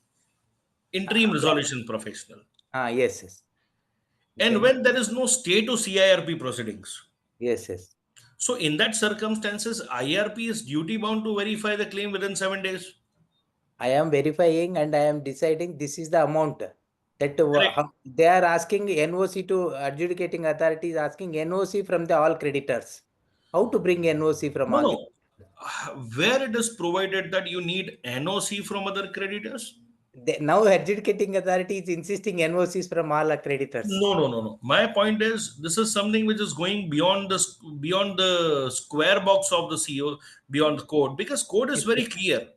interim resolution professional. Yes, yes. And Then, when there is no stay to CIRP proceedings. yes, yes. So in that circumstances, IRP is duty bound to verify the claim within 7 days. I am verifying and I am deciding this is the amount that Correct. they are asking NOC to adjudicating authorities asking NOC from the all creditors. How to bring NOC from No, all the no. Where it is provided that you need NOC from other creditors? now adjudicating authority is insisting NOCs from all creditors. No, no, no, no. My point is, this is something which is going beyond beyond the square box of the CO, beyond the code, because code is Yes, very yes. clear.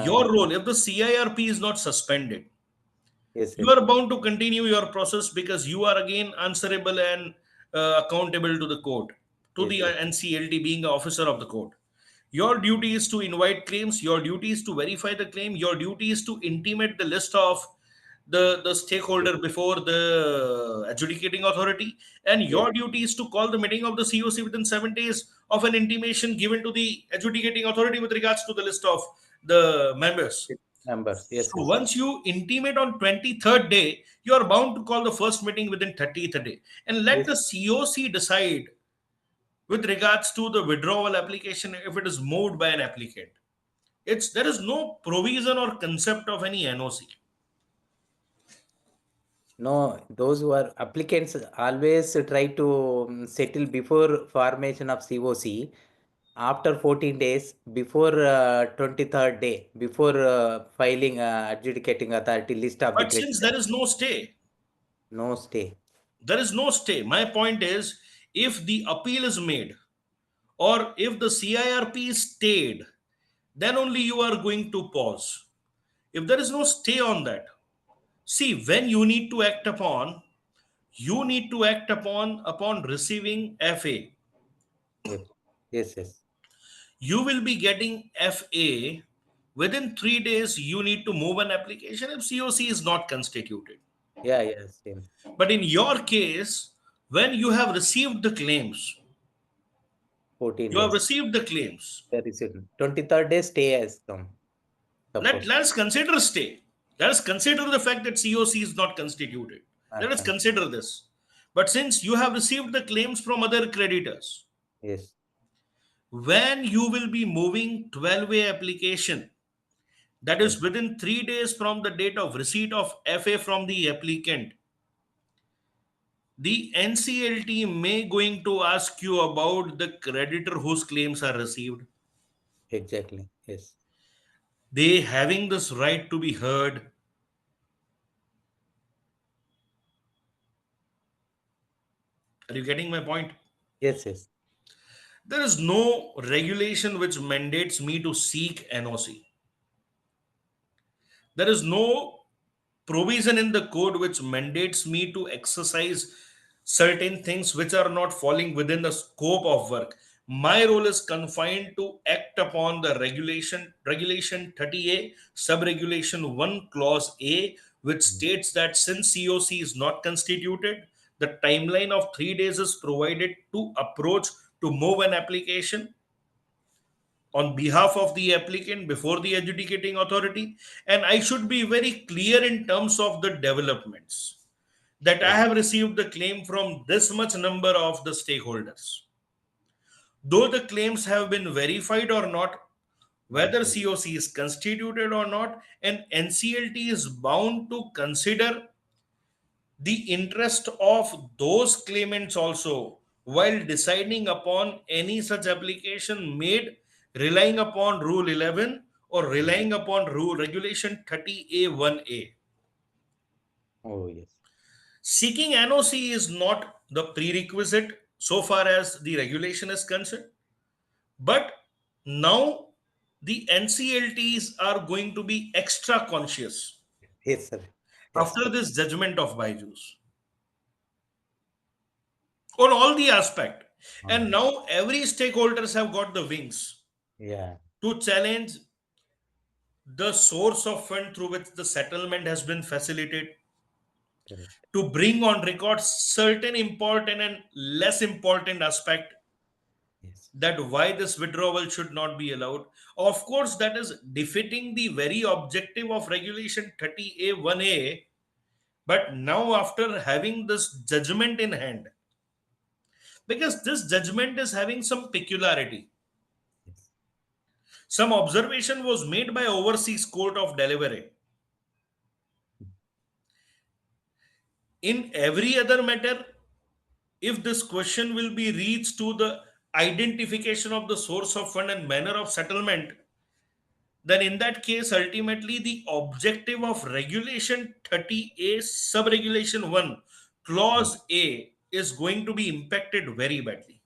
Your Uh, role, if the CIRP is not suspended, yes, you yes, are bound to continue your process because you are again answerable and accountable to the court, to yes, the yes, NCLT being the officer of the court. Your duty is to invite claims, your duty is to verify the claim, your duty is to intimate the list of the yes, stakeholder before the adjudicating authority, and yes, your duty is to call the meeting of the COC within 7 days of an intimation given to the adjudicating authority with regards to the list of the members. yes. Numbers. Yes, So yes, once you intimate on 23rd day, you are bound to call the first meeting within 30th day and let yes. the COC decide with regards to the withdrawal application if it is moved by an applicant. It's there is no provision or concept of any NOC. No, those who are applicants always try to settle before formation of COC. After 14 days, before 23rd day, before filing adjudicating authority list of the But since creditors, there is no stay, no stay. there is no stay. My point is, if the appeal is made or if the CIRP is stayed, then only you are going to pause. If there is no stay on that, see, when you need to act upon, you need to act upon receiving FA. Yes, yes, yes. You will be getting FA within 3 days. You need to move an application if COC is not constituted. Yeah, yeah, same. But in your case, when you have received the claims, 14 you have days. received the claims. That is it. 23rd day stay has come, suppose. Let's consider stay. Let us consider the fact that COC is not constituted. Let us Uh-huh. consider this. But since you have received the claims from other creditors, Yes, when you will be moving 12-way application, that yes, is within 3 days from the date of receipt of FA from the applicant, the NCLT may going to ask you about the creditor whose claims are received. exactly. Yes, They having this right to be heard. Are you getting my point? yes, yes. There is no regulation which mandates me to seek NOC. There is no provision in the code which mandates me to exercise certain things which are not falling within the scope of work. My role is confined to act upon the regulation 30A, sub-regulation 1 clause A, which Mm. states that since COC is not constituted, the timeline of 3 days is provided to approach to move an application on behalf of the applicant before the adjudicating authority, and I should be very clear in terms of the developments that I have received the claim from this much number of the stakeholders. Though the claims have been verified or not, whether COC is constituted or not, an NCLT is bound to consider the interest of those claimants also while deciding upon any such application made relying upon Rule 11 or relying upon Rule Regulation 30A1A. Oh, yes. Seeking NOC is not the prerequisite so far as the regulation is concerned, but now the NCLTs are going to be extra conscious Yes, sir. Yes. after this judgment of Byju's on all the aspect. And now every stakeholders have got the wings Yeah. to challenge the source of fund through which the settlement has been facilitated, Correct. to bring on record certain important and less important aspect Yes. that why this withdrawal should not be allowed. Of course, that is defeating the very objective of regulation 30A1A. But now, after having this judgment in hand, because this judgment is having some peculiarity, Yes. some observation was made by Overseas Court of Delaware. In every other matter, if this question will be reached to the identification of the source of fund and manner of settlement, then in that case, ultimately the objective of regulation 30A sub-regulation 1 clause A is going to be impacted very badly.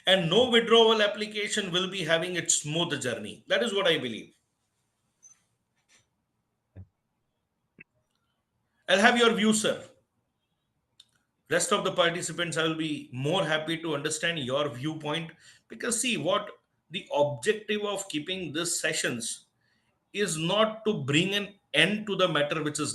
And no withdrawal application will be having its smooth journey. That is what I believe. I'll have your view, sir. Rest of the participants, I will be more happy to understand your viewpoint, because see what the objective of keeping these sessions is not to bring an end to the matter which is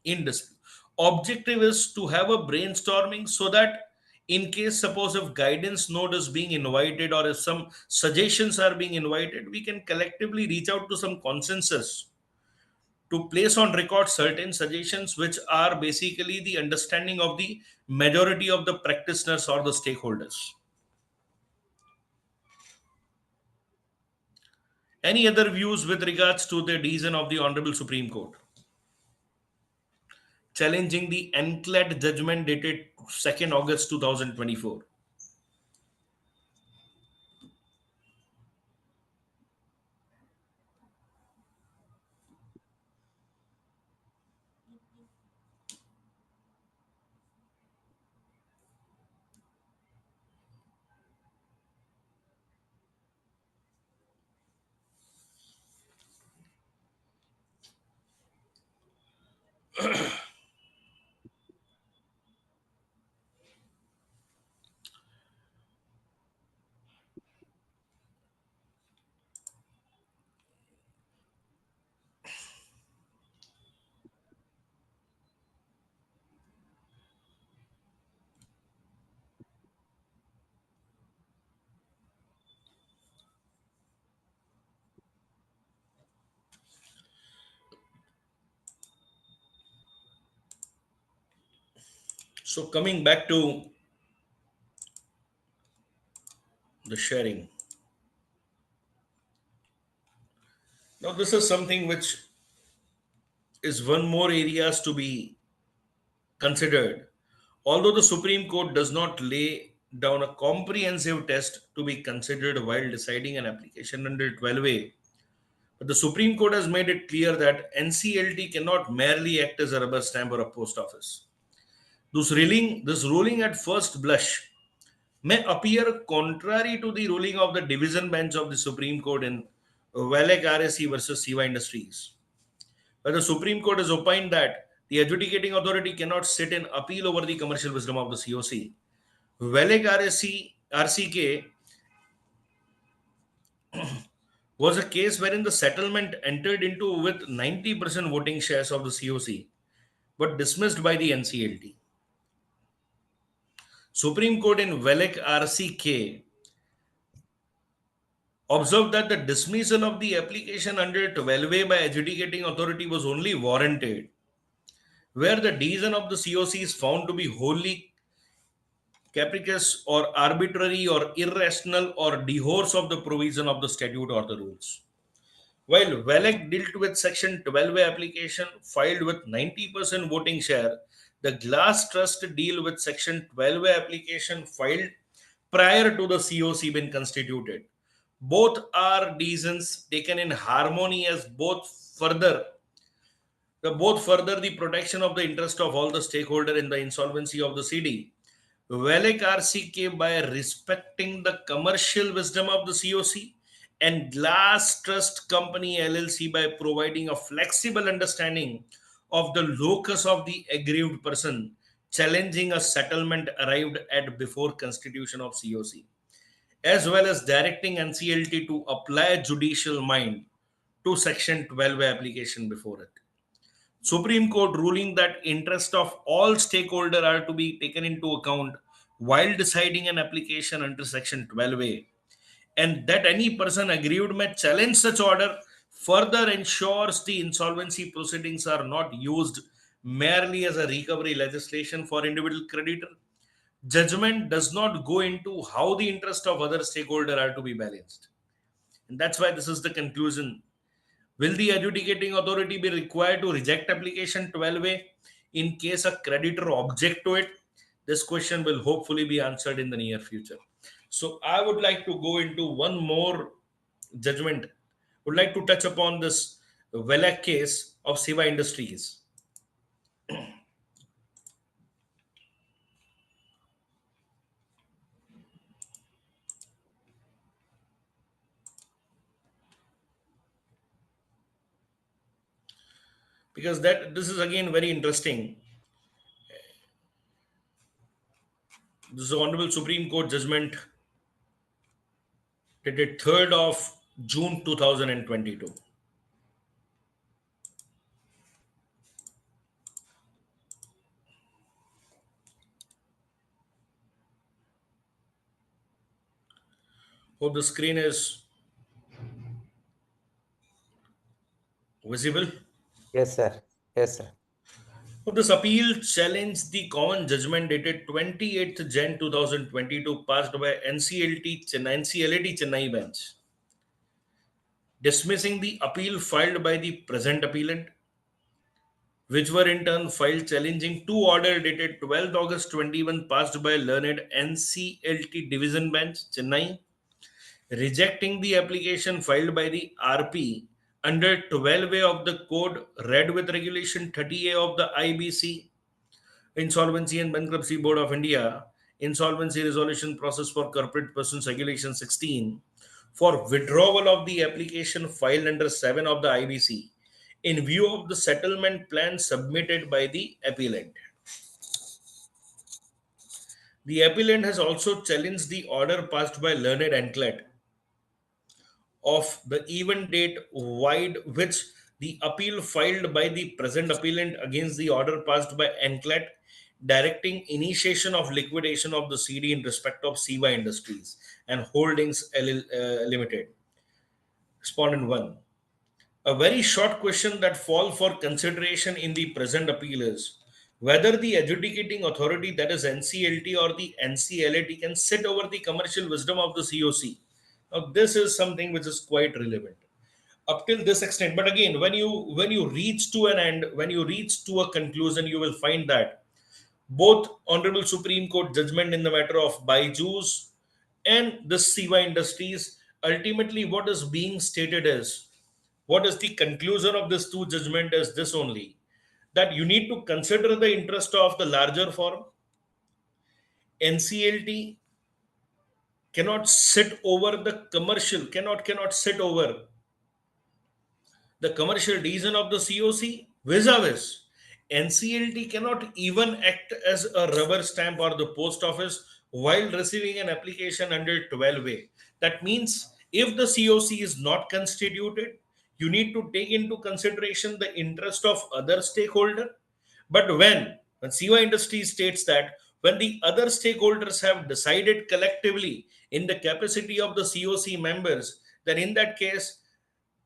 in dispute. Objective is to have a brainstorming so that in case suppose if guidance note is being invited or if some suggestions are being invited, we can collectively reach out to some consensus to place on record certain suggestions which are basically the understanding of the majority of the practitioners or the stakeholders. Any other views with regards to the decision of the Honorable Supreme Court challenging the NCLAT judgment dated 2nd August 2024? So coming back to the sharing. Now this is something which is one more areas to be considered. Although the Supreme Court does not lay down a comprehensive test to be considered while deciding an application under 12A, but the Supreme Court has made it clear that NCLT cannot merely act as a rubber stamp or a post office. This ruling at first blush may appear contrary to the ruling of the division bench of the Supreme Court in Valek RSC versus Siva Industries, where the Supreme Court has opined that the adjudicating authority cannot sit in appeal over the commercial wisdom of the COC. Valek RCK was a case wherein the settlement entered into with 90% voting shares of the COC but dismissed by the NCLT. Supreme Court in Valek RCK observed that the dismissal of the application under 12A by adjudicating authority was only warranted where the decision of the COC is found to be wholly capricious or arbitrary or irrational or divorce of the provision of the statute or the rules. While WELEC dealt with Section 12A application filed with 90% voting share, the Glass Trust deal with Section 12A application filed prior to the COC being constituted. Both are decisions taken in harmony as both further the protection of the interest of all the stakeholder in the insolvency of the CD. WELEC RCK by respecting the commercial wisdom of the COC and Glass Trust Company LLC by providing a flexible understanding of the locus of the aggrieved person challenging a settlement arrived at before constitution of COC, as well as directing NCLT to apply judicial mind to Section 12 application before it. Supreme Court ruling that interest of all stakeholders are to be taken into account while deciding an application under Section 12A, and that any person aggrieved may challenge such order further ensures the insolvency proceedings are not used merely as a recovery legislation for individual creditor. Judgment does not go into how the interest of other stakeholders are to be balanced. And that's why this is the conclusion. Will the adjudicating authority be required to reject application 12A in case a creditor object to it? This question will hopefully be answered in the near future. So I would like to go into one more judgment. Would like to touch upon this WELEC case of Siva Industries. Because that this is again very interesting. This is the Honorable Supreme Court judgment dated 3rd of June 2022. Hope the screen is visible. Yes, sir. Yes, sir. So this appeal challenged the common judgment dated 28th Jan 2022 passed by NCLAT Chennai bench, dismissing the appeal filed by the present appellant, which were in turn filed challenging two orders dated 12th August 21 passed by learned NCLT Division Bench, Chennai, rejecting the application filed by the RP under 12A of the code read with regulation 30A of the IBC, Insolvency and Bankruptcy Board of India, Insolvency Resolution Process for Corporate Persons Regulation 16, for withdrawal of the application filed under 7 of the IBC in view of the settlement plan submitted by the appellant. The appellant has also challenged the order passed by learned Anklet of the event date wide which the appeal filed by the present appellant against the order passed by Anklet directing initiation of liquidation of the CD in respect of Siva Industries and Holdings Limited. Respondent 1. A very short question that falls for consideration in the present appeal is whether the adjudicating authority, that is NCLT or the NCLAT, can sit over the commercial wisdom of the COC. Now, this is something which is quite relevant up till this extent. But again, when you reach to an end, when you reach to a conclusion, you will find that both Honorable Supreme Court judgment in the matter of Byju's and the Siva Industries, ultimately what is being stated is, what is the conclusion of this two judgment is this only, that you need to consider the interest of the larger firm. NCLT cannot sit over the commercial, cannot sit over the commercial decision of the COC. Vis-a-vis, NCLT cannot even act as a rubber stamp or the post office while receiving an application under 12A. That means if the COC is not constituted, you need to take into consideration the interest of other stakeholder. But when Siva Industries states that when the other stakeholders have decided collectively in the capacity of the COC members then in that case,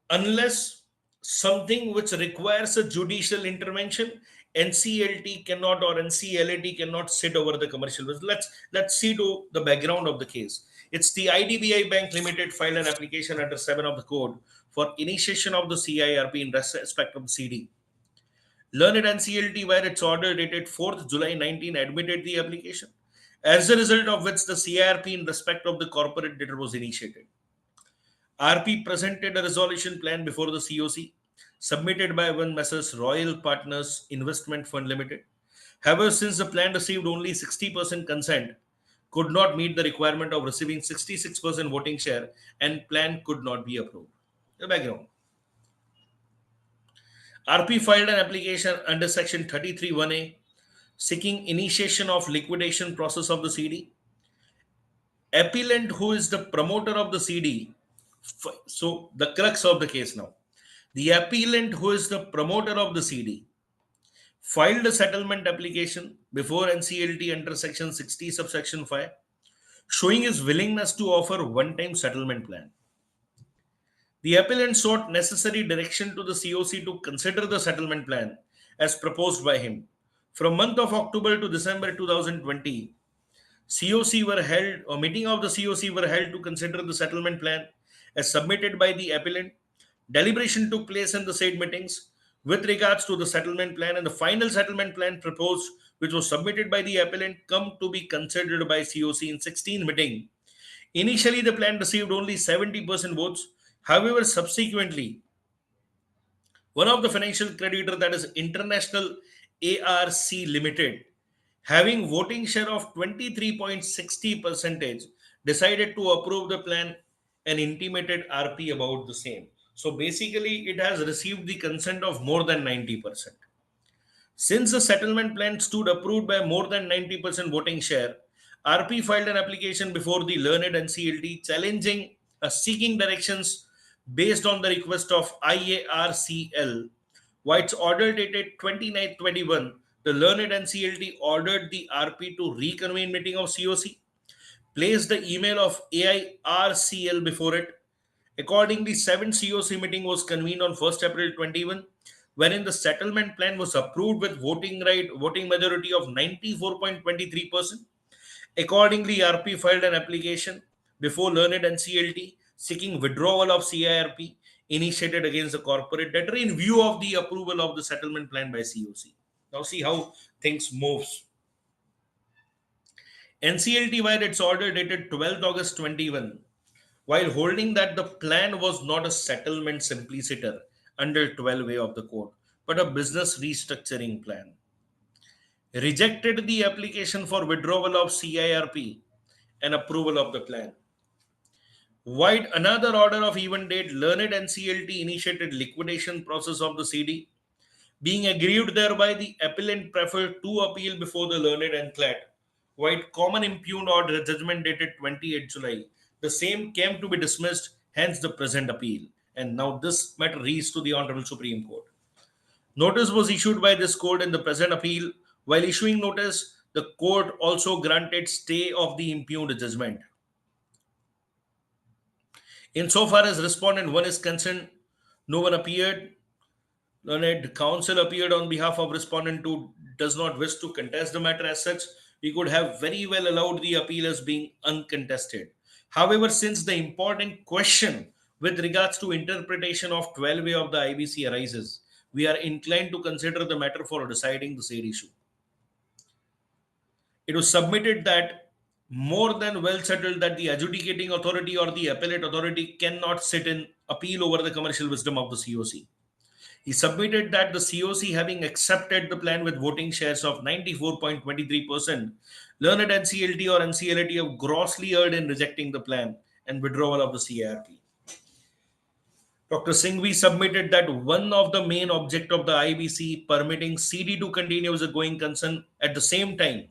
unless something which requires a judicial intervention, NCLT cannot or NCLAT cannot sit over the commercial business. Let's see to the background of the case. It's the IDBI Bank Limited filed an application under 7 of the code for initiation of the CIRP in respect of the CD. Learned NCLT, where its order dated 4th July 19, admitted the application, as a result of which the CIRP in respect of the corporate debtor was initiated. RP presented a resolution plan before the COC, submitted by one Messrs. Royal Partners Investment Fund Limited. However, since the plan received only 60% consent, could not meet the requirement of receiving 66% voting share, and plan could not be approved. The background. RP filed an application under section 33(1)(a) seeking initiation of liquidation process of the CD. Appellant, who is the promoter of the CD, so the crux of the case now, the appellant, who is the promoter of the CD, filed a settlement application before NCLT under section 60 subsection 5, showing his willingness to offer one-time settlement plan. The appellant sought necessary direction to the COC to consider the settlement plan as proposed by him. From month of October to December 2020, COC were held, or meeting of the COC were held to consider the settlement plan as submitted by the appellant. Deliberation took place in the said meetings with regards to the settlement plan, and the final settlement plan proposed, which was submitted by the appellant, come to be considered by COC in 16 meeting. Initially, the plan received only 70% votes. However, subsequently, one of the financial creditor, that is International ARC Limited, having voting share of 23.60%, decided to approve the plan and intimated RP about the same. So basically, it has received the consent of more than 90%. Since the settlement plan stood approved by more than 90% voting share, RP filed an application before the learned NCLT challenging seeking directions based on the request of IARCL. White's order dated 29/21, the learned NCLT ordered the RP to reconvene meeting of COC, placed the email of AIRCL before it. Accordingly, 7 COC meeting was convened on 1st April 21, wherein the settlement plan was approved with voting majority of 94.23%. Accordingly, RP filed an application before learned NCLT seeking withdrawal of CIRP initiated against the corporate debtor in view of the approval of the settlement plan by COC. Now see how things moves. NCLT, via its order dated 12th August 21, while holding that the plan was not a settlement simpliciter under 12A of the code, but a business restructuring plan, rejected the application for withdrawal of CIRP and approval of the plan. While another order of even date, learned NCLT initiated liquidation process of the CD. Being aggrieved thereby, the appellant preferred to appeal before the learned and CLAT. While common impugned order judgment dated 28 July, the same came to be dismissed, hence the present appeal. And now this matter reached to the Honorable Supreme Court. Notice was issued by this court in the present appeal. While issuing notice, the court also granted stay of the impugned judgment. Insofar as respondent 1 is concerned, no one appeared. Learned counsel appeared on behalf of respondent 2 does not wish to contest the matter as such. We could have very well allowed the appeal as being uncontested. However, since the important question with regards to interpretation of 12A of the IBC arises, we are inclined to consider the matter for deciding the said issue. It was submitted that more than well settled that the adjudicating authority or the appellate authority cannot sit in appeal over the commercial wisdom of the COC. He submitted that the COC, having accepted the plan with voting shares of 94.23%, learned NCLT or NCLAT have grossly erred in rejecting the plan and withdrawal of the CIRP. Dr. Singhvi submitted that one of the main object of the IBC permitting CD to continue as a going concern, at the same time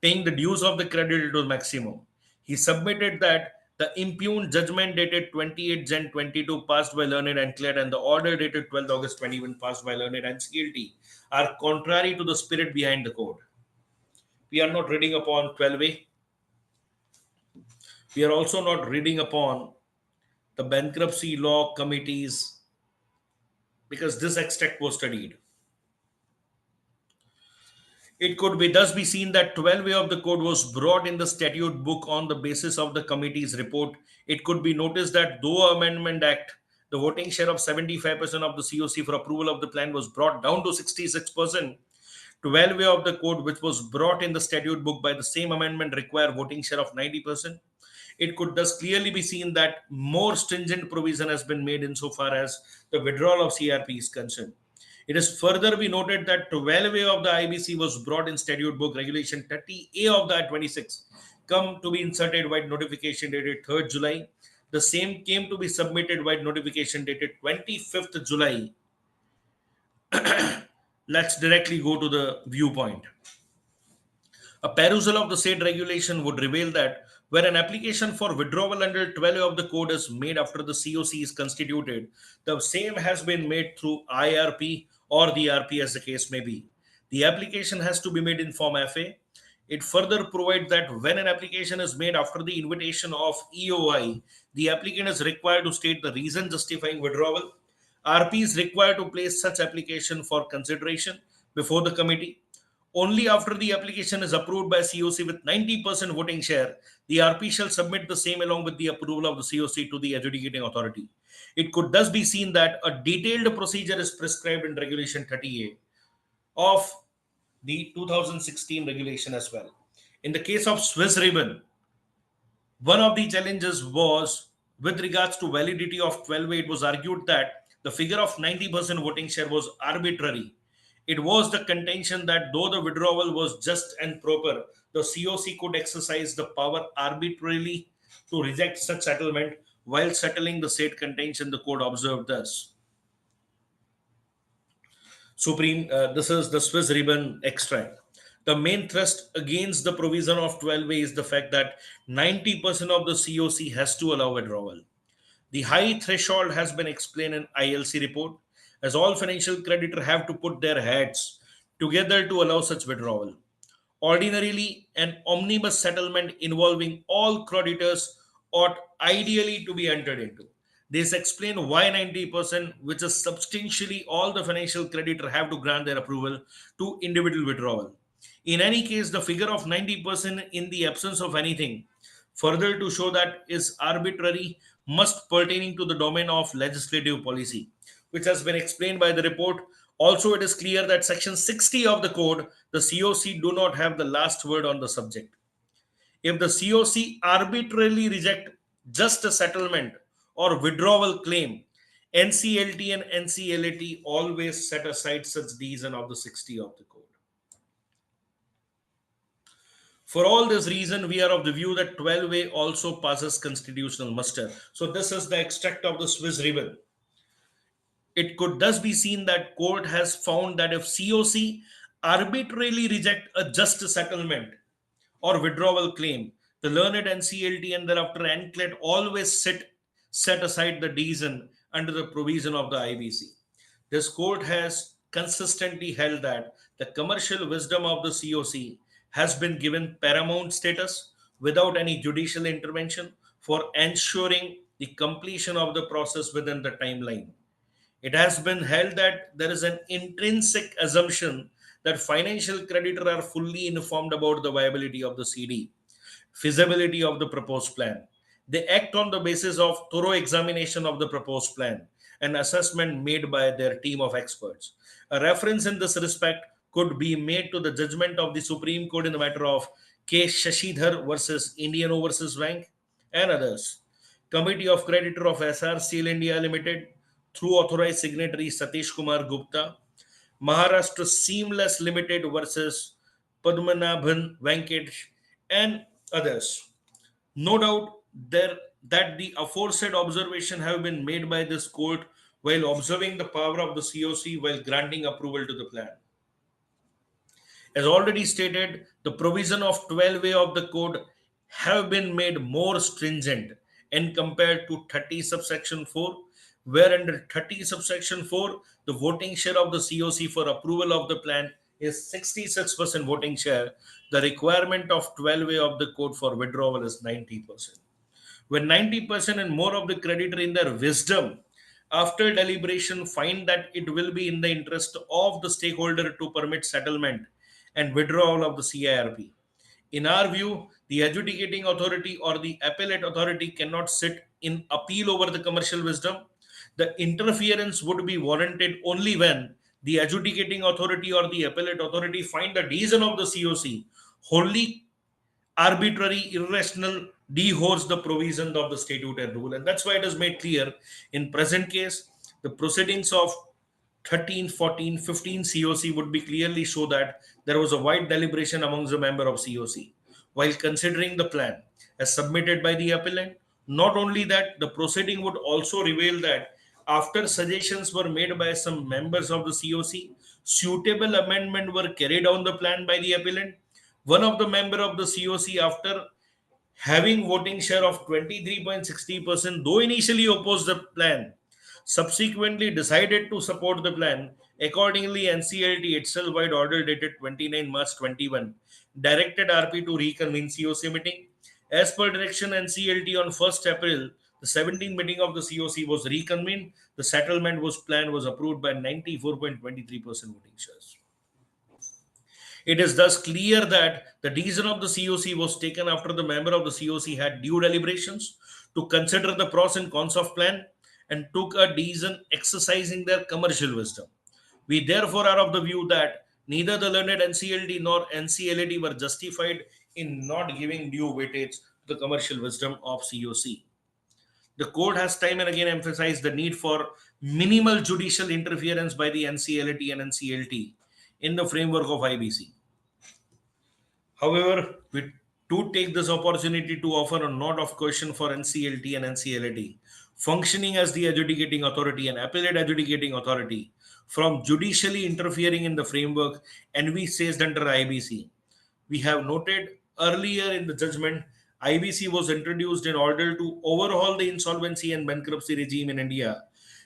paying the dues of the creditor to the maximum. He submitted that the impugned judgment dated 28 Jan 22 passed by learned and CLAT and the order dated 12 August 21 passed by learned and CLT are contrary to the spirit behind the code. We are not reading upon 12A. We are also not reading upon the bankruptcy law committees, because this extract was studied. It could be thus be seen that 12A of the code was brought in the statute book on the basis of the committee's report. It could be noticed that though Amendment Act, the voting share of 75% of the COC for approval of the plan was brought down to 66%, 12A of the code, which was brought in the statute book by the same amendment, require voting share of 90%. It could thus clearly be seen that more stringent provision has been made insofar as the withdrawal of CRP is concerned. It is further be noted that 12A of the IBC was brought in statute book regulation 30A of the 26 come to be inserted by notification dated 3rd July. The same came to be submitted by notification dated 25th July. Let's directly go to the viewpoint. A perusal of the said regulation would reveal that where an application for withdrawal under 12A of the code is made after the COC is constituted, the same has been made through IRP or the RP as the case may be. The application has to be made in Form FA. It further provides that when an application is made after the invitation of EOI, the applicant is required to state the reason justifying withdrawal. RP is required to place such application for consideration before the committee. Only after the application is approved by COC with 90% voting share, the RP shall submit the same along with the approval of the COC to the adjudicating authority. It could thus be seen that a detailed procedure is prescribed in Regulation 30A of the 2016 regulation as well. In the case of Swiss Ribbon, one of the challenges was with regards to validity of 12A. It was argued that the figure of 90% voting share was arbitrary. It was the contention that though the withdrawal was just and proper, the COC could exercise the power arbitrarily to reject such settlement while settling the said contention. The court observed thus. This is the Swiss Ribbon extract. The main thrust against the provision of 12A is the fact that 90% of the COC has to allow withdrawal. The high threshold has been explained in ILC report, as all financial creditors have to put their heads together to allow such withdrawal. Ordinarily, an omnibus settlement involving all creditors ought ideally to be entered into. This explains why 90%, which is substantially all the financial creditors, have to grant their approval to individual withdrawal. In any case, the figure of 90% in the absence of anything further to show that is arbitrary must pertaining to the domain of legislative policy, which has been explained by the report. Also, it is clear that section 60 of the code, the COC do not have the last word on the subject. If the COC arbitrarily reject just a settlement or withdrawal claim, NCLT and NCLAT always set aside such reason of the 60 of the code. For all this reason, we are of the view that 12A also passes constitutional muster. So this is the extract of the Swiss Ribbon. It could thus be seen that court has found that if COC arbitrarily reject a just settlement or withdrawal claim, the learned NCLT and thereafter NCLAT always set aside the reason under the provision of the IBC. This court has consistently held that the commercial wisdom of the COC has been given paramount status without any judicial intervention for ensuring the completion of the process within the timeline. It has been held that there is an intrinsic assumption that financial creditors are fully informed about the viability of the CD, feasibility of the proposed plan. They act on the basis of thorough examination of the proposed plan and assessment made by their team of experts. A reference in this respect could be made to the judgment of the Supreme Court in the matter of K. Shashidhar versus Indian Overseas Bank and others. Committee of Creditor of SR Steel India Limited through authorized signatory Satish Kumar Gupta, Maharashtra Seamless Limited versus Padmanabhan Venkatesh and others. No doubt that the aforesaid observation have been made by this court while observing the power of the COC while granting approval to the plan. As already stated, the provision of 12A of the code have been made more stringent and compared to 30 subsection 4, where under 30 subsection 4, the voting share of the COC for approval of the plan is 66% voting share. The requirement of 12A of the code for withdrawal is 90%. when 90% and more of the creditor in their wisdom, after deliberation, find that it will be in the interest of the stakeholder to permit settlement and withdrawal of the CIRP. In our view, the adjudicating authority or the appellate authority cannot sit in appeal over the commercial wisdom. The interference would be warranted only when the adjudicating authority or the appellate authority find the decision of the COC wholly arbitrary, irrational, dehoards the provision of the statute and rule. And that's why it is made clear in present case, the proceedings of 13, 14, 15 COC would be clearly show that there was a wide deliberation amongst the member of COC while considering the plan as submitted by the appellant. Not only that, the proceeding would also reveal that after suggestions were made by some members of the COC, suitable amendment were carried on the plan by the appellant. One of the member of the COC, after having voting share of 23.60%, though initially opposed the plan, subsequently decided to support the plan. Accordingly, NCLT itself, by order dated 29 March 21, directed RP to reconvene COC meeting. As per direction NCLT on 1st April, the 17th meeting of the COC was reconvened. The settlement was plan was approved by 94.23% voting shares. It is thus clear that the decision of the COC was taken after the member of the COC had due deliberations to consider the pros and cons of plan and took a decision exercising their commercial wisdom. We therefore are of the view that neither the learned NCLT nor NCLAT were justified in not giving due weightage to the commercial wisdom of COC. The court has time and again emphasized the need for minimal judicial interference by the NCLAT and NCLT in the framework of IBC. However, we do take this opportunity to offer a note of caution for NCLT and NCLAT, functioning as the adjudicating authority and appellate adjudicating authority, from judicially interfering in the framework envisaged under IBC. We have noted earlier in the judgment, IBC was introduced in order to overhaul the insolvency and bankruptcy regime in India.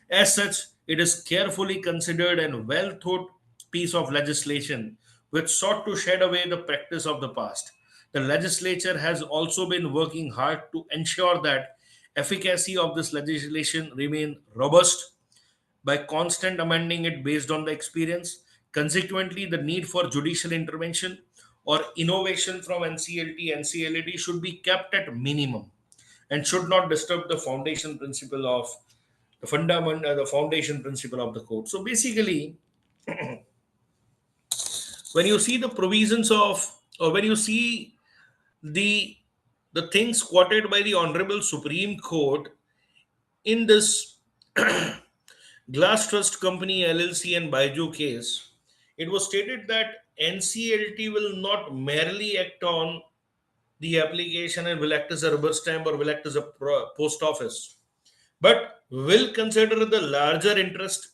As such, it is carefully considered and well thought piece of legislation which sought to shed away the practice of the past. The legislature has also been working hard to ensure that efficacy of this legislation remain robust by constant amending it based on the experience. Consequently, the need for judicial intervention or innovation from NCLT, NCLAT should be kept at minimum and should not disturb the foundation principle of the foundation principle of the code. So basically, when you see the provisions of, or when you see the the things quoted by the Honorable Supreme Court in this Glass Trust Company LLC and Baiju case, it was stated that NCLT will not merely act on the application and will act as a rubber stamp or will act as a post office, but will consider the larger interest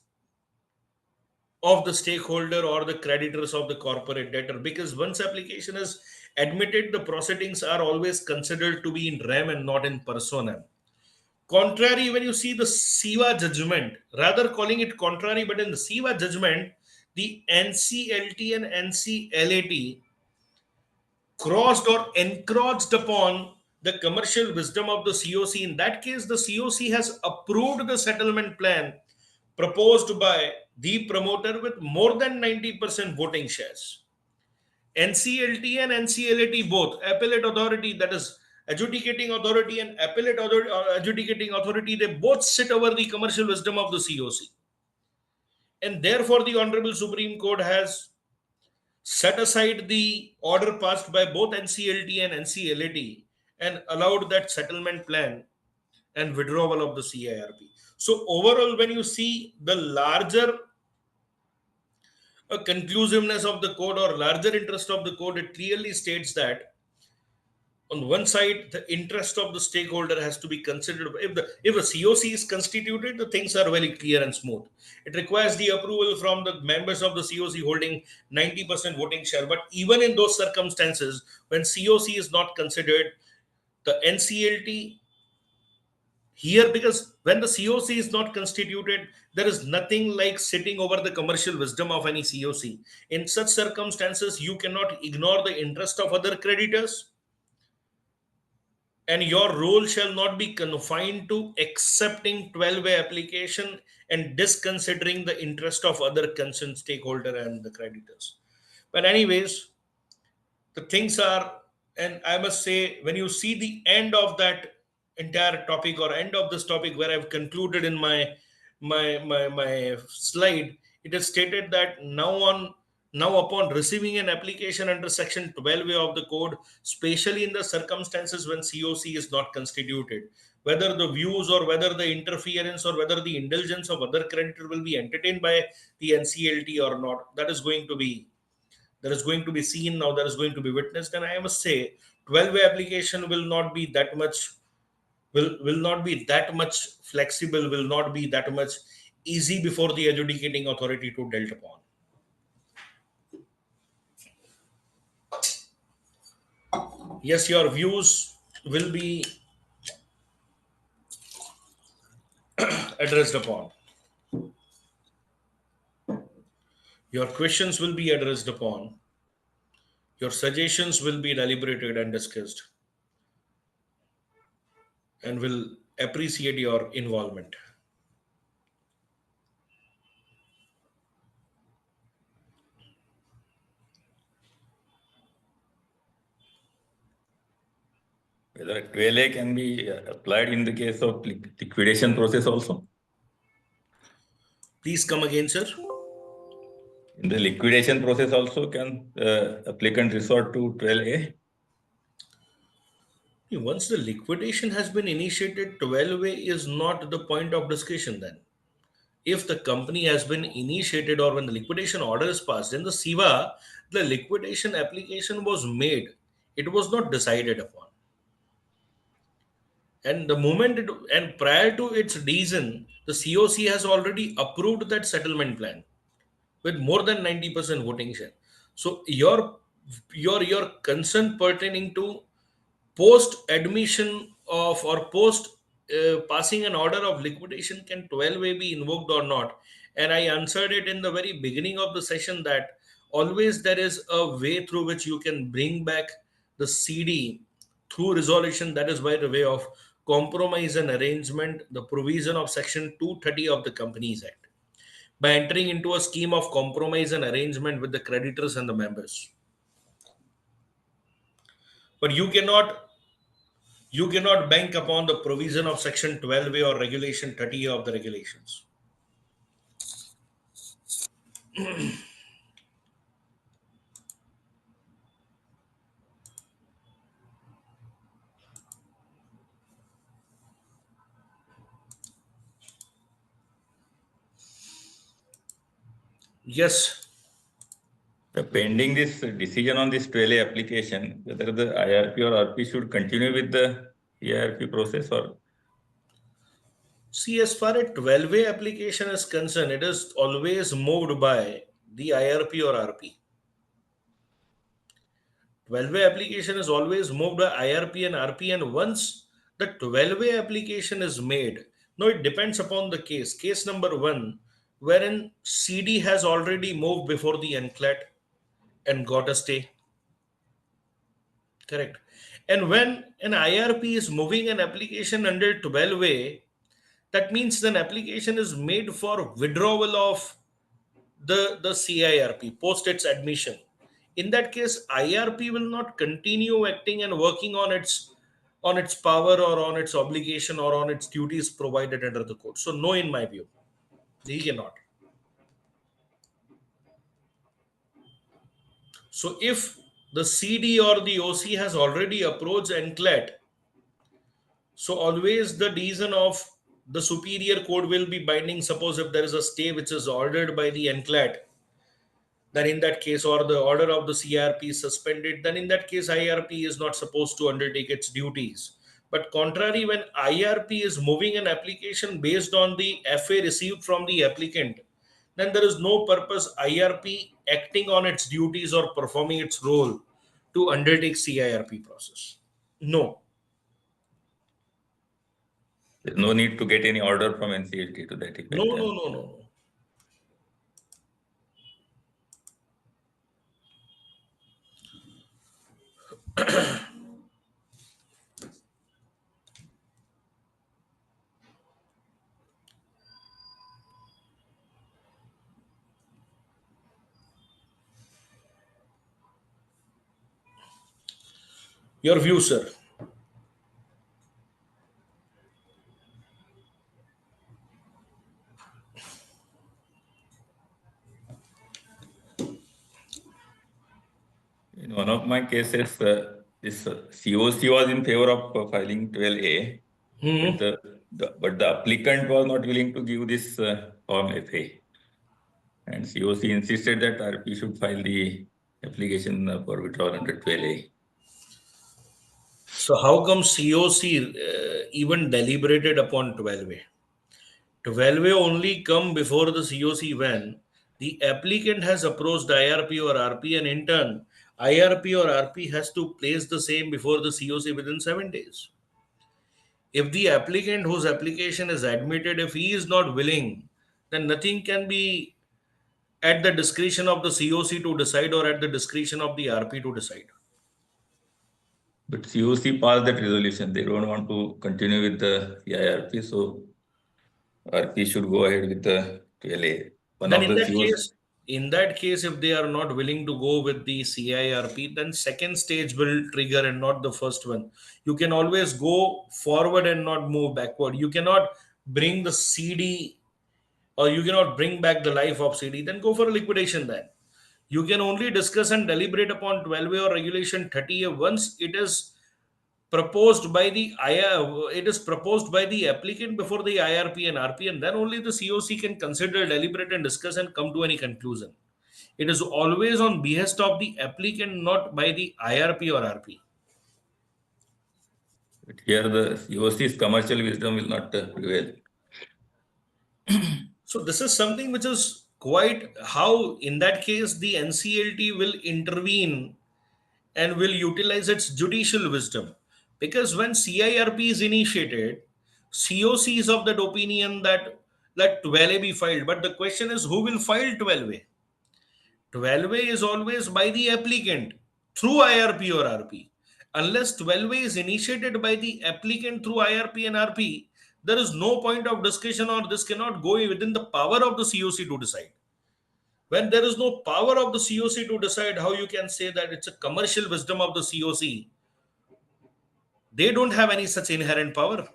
of the stakeholder or the creditors of the corporate debtor, because once application is admitted, the proceedings are always considered to be in rem and not in persona. Contrary, when you see the SIVA judgment, rather calling it contrary, but in the SIVA judgment, the NCLT and NCLAT crossed or encroached upon the commercial wisdom of the COC. In that case, the COC has approved the settlement plan proposed by the promoter with more than 90% voting shares. NCLT and NCLAT both, appellate authority, that is adjudicating authority and appellate adjudicating authority, they both sit over the commercial wisdom of the COC. And therefore, the Honorable Supreme Court has set aside the order passed by both NCLT and NCLAT and allowed that settlement plan and withdrawal of the CIRP. So overall, when you see the larger conclusiveness of the code or larger interest of the code, it clearly states that on one side, the interest of the stakeholder has to be considered. If a COC is constituted, the things are very clear and smooth. It requires the approval from the members of the COC holding 90% voting share. But even in those circumstances, when COC is not considered, the NCLT here, because when the COC is not constituted, there is nothing like sitting over the commercial wisdom of any COC. In such circumstances, you cannot ignore the interest of other creditors and your role shall not be confined to accepting 12-way application and disconsidering the interest of other concerned stakeholder and the creditors. But anyways, the things are, and I must say, when you see the end of that entire topic or end of this topic where I've concluded in my slide, it is stated that now upon receiving an application under section 12A of the code, especially in the circumstances when COC is not constituted, whether the views or whether the interference or whether the indulgence of other creditor will be entertained by the NCLT or not, that is going to be seen now, that is going to be witnessed. And I must say, 12-way application will not be that much, will not be that much flexible, will not be that much easy before the adjudicating authority to dealt upon. Yes, your views will be addressed upon, your questions will be addressed upon, your suggestions will be deliberated and discussed, and will appreciate your involvement. Whether 12A can be applied in the case of liquidation process also? Please come again, sir. In the liquidation process also, can applicant resort to 12A? Once the liquidation has been initiated, 12-way is not the point of discussion then. If the company has been initiated or when the liquidation order is passed, in the SIVA, the liquidation application was made. It was not decided upon. And the moment and prior to its decision, the COC has already approved that settlement plan with more than 90% voting share. So your concern pertaining to post admission of or post passing an order of liquidation, can 12-way be invoked or not? And I answered it in the very beginning of the session that always there is a way through which you can bring back the CD through resolution, that is by the way of compromise and arrangement, the provision of section 230 of the Companies Act, by entering into a scheme of compromise and arrangement with the creditors and the members. But you cannot bank upon the provision of section 12A or regulation 30 of the regulations. Yes. Pending this decision on this 12A application, whether the IRP or RP should continue with the EIRP process or? See, as far as 12-way application is concerned, it is always moved by the IRP or RP. 12-way application is always moved by IRP and RP, and once the 12-way application is made, no, it depends upon the case. Case number one, wherein CD has already moved before the NCLAT and got a stay. Correct. And when an IRP is moving an application under 12-way, that means an application is made for withdrawal of the CIRP post its admission. In that case, IRP will not continue acting and working on its power or on its obligation or on its duties provided under the code. So no, in my view, he cannot. So if the CD or the OC has already approached NCLAT, so always the decision of the superior court will be binding. Suppose if there is a stay which is ordered by the NCLAT, then in that case, or the order of the CRP is suspended, then in that case, IRP is not supposed to undertake its duties. But contrary, when IRP is moving an application based on the FA received from the applicant, then there is no purpose IRP acting on its duties or performing its role to undertake CIRP process. No. There's no need to get any order from NCLT to that effect. No, no, no, no, no. Your view, sir. In one of my cases, this COC was in favor of filing 12A, Hmm. but the applicant was not willing to give this Form FA. And COC insisted that RP should file the application for withdrawal under 12A. So how come COC even deliberated upon 12A? 12A only come before the COC when the applicant has approached IRP or RP, and in turn, IRP or RP has to place the same before the COC within 7 days. If the applicant whose application is admitted, if he is not willing, then nothing can be at the discretion of the COC to decide or at the discretion of the RP to decide. But COC passed that resolution. They don't want to continue with the IRP, so RP should go ahead with the 12A. Then in that case, if they are not willing to go with the CIRP, then second stage will trigger and not the first one. You can always go forward and not move backward. You cannot bring the CD, or you cannot bring back the life of CD, then go for a liquidation then. You can only discuss and deliberate upon 12A or regulation 30A once it is proposed by the it is proposed by the applicant before the IRP and RP, and then only the COC can consider, deliberate, and discuss and come to any conclusion. It is always on behest of the applicant, not by the IRP or RP. But here the COC's commercial wisdom will not prevail. So this is something which is quite how, in that case, the NCLT will intervene and will utilize its judicial wisdom. Because when CIRP is initiated, COC is of that opinion that let 12A be filed. But the question is, who will file 12A? 12A is always by the applicant through IRP or RP. Unless 12A is initiated by the applicant through IRP and RP, there is no point of discussion, or this cannot go within the power of the COC to decide. When there is no power of the COC to decide, how you can say that it's a commercial wisdom of the COC? They don't have any such inherent power.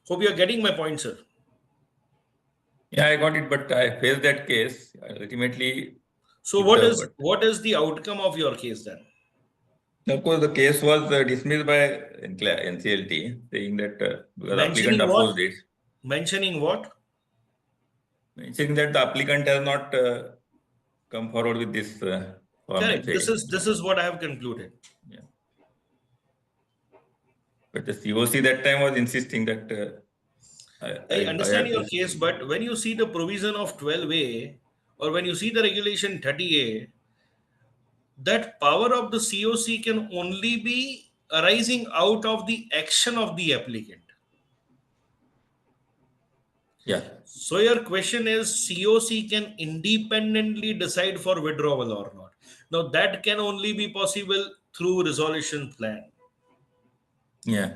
Hope you are getting my point, sir. Yeah, I got it, but I faced that case. Ultimately, So what is the outcome of your case then? of course, the case was dismissed by NCLT, saying that because the applicant opposed it. Mentioning what? Mentioning that the applicant has not come forward with this form. Correct. This is what I have concluded. Yeah. But the COC that time was insisting that. I understand your case, but when you see the provision of 12A or when you see the regulation 30A, that power of the COC can only be arising out of the action of the applicant. Yeah. So your question is, COC can independently decide for withdrawal or not? Now that can only be possible through resolution plan. Yeah.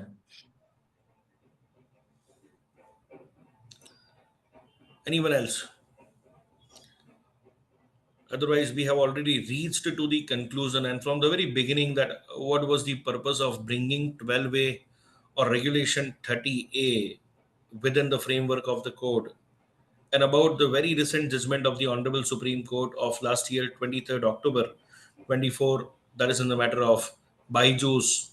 Anyone else? Otherwise, we have already reached to the conclusion, and from the very beginning, that what was the purpose of bringing 12A or regulation 30A within the framework of the code, and about the very recent judgment of the Honorable Supreme Court of last year, 23rd October 24, that is in the matter of Byju's,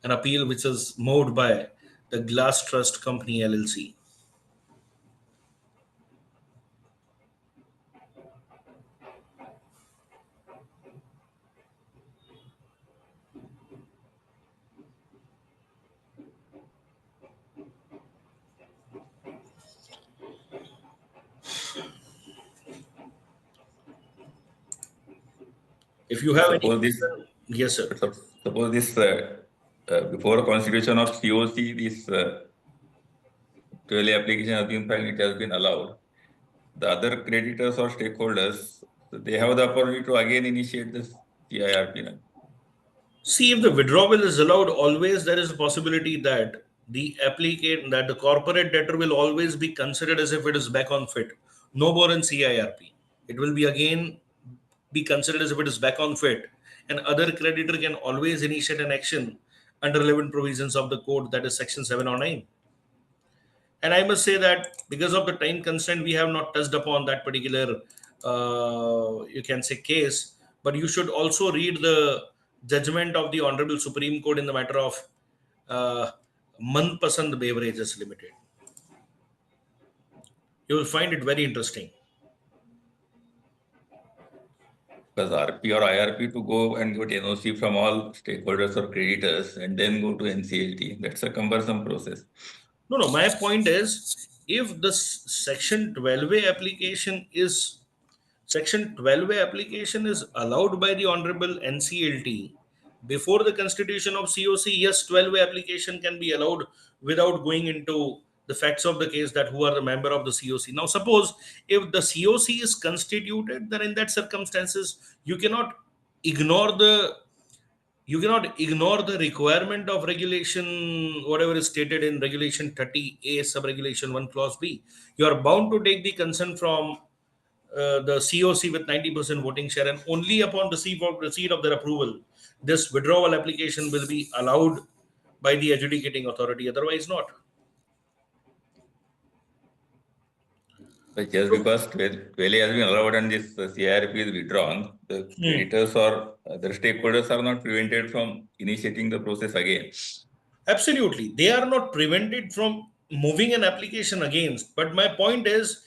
an appeal which is moved by the Glass Trust Company LLC. If you have yes, sir. Suppose this before constitution of COC, this 12A application has been filed, it has been allowed. The other creditors or stakeholders, they have the opportunity to again initiate this CIRP. See, if the withdrawal is allowed, always there is a possibility that the corporate debtor will always be considered as if it is back on fit. No more in CIRP. It will be again be considered as if it is back on fit, and other creditor can always initiate an action under relevant provisions of the code, that is section 7 or 9. And I must say that because of the time constraint, we have not touched upon that particular, you can say, case. But you should also read the judgment of the Honorable Supreme Court in the matter of uh, Manpasand Beverages Limited. You will find it very interesting. Because RP or IRP to go and get NOC from all stakeholders or creditors and then go to NCLT, that's a cumbersome process. No. My point is, if the Section 12A application is Section 12A application is allowed by the Honorable NCLT before the constitution of COC, yes, 12A application can be allowed without going into the facts of the case that who are the member of the COC. Now, suppose if the COC is constituted, then in that circumstances, ignore the you cannot ignore the requirement of regulation, whatever is stated in regulation 30A sub-regulation 1 clause B. You are bound to take the consent from the COC with 90% voting share, and only upon receipt of their approval, this withdrawal application will be allowed by the adjudicating authority, otherwise not. But just because 12A has been allowed and this CIRP is withdrawn, the creditors or other stakeholders are not prevented from initiating the process again. Absolutely. They are not prevented from moving an application against. But my point is,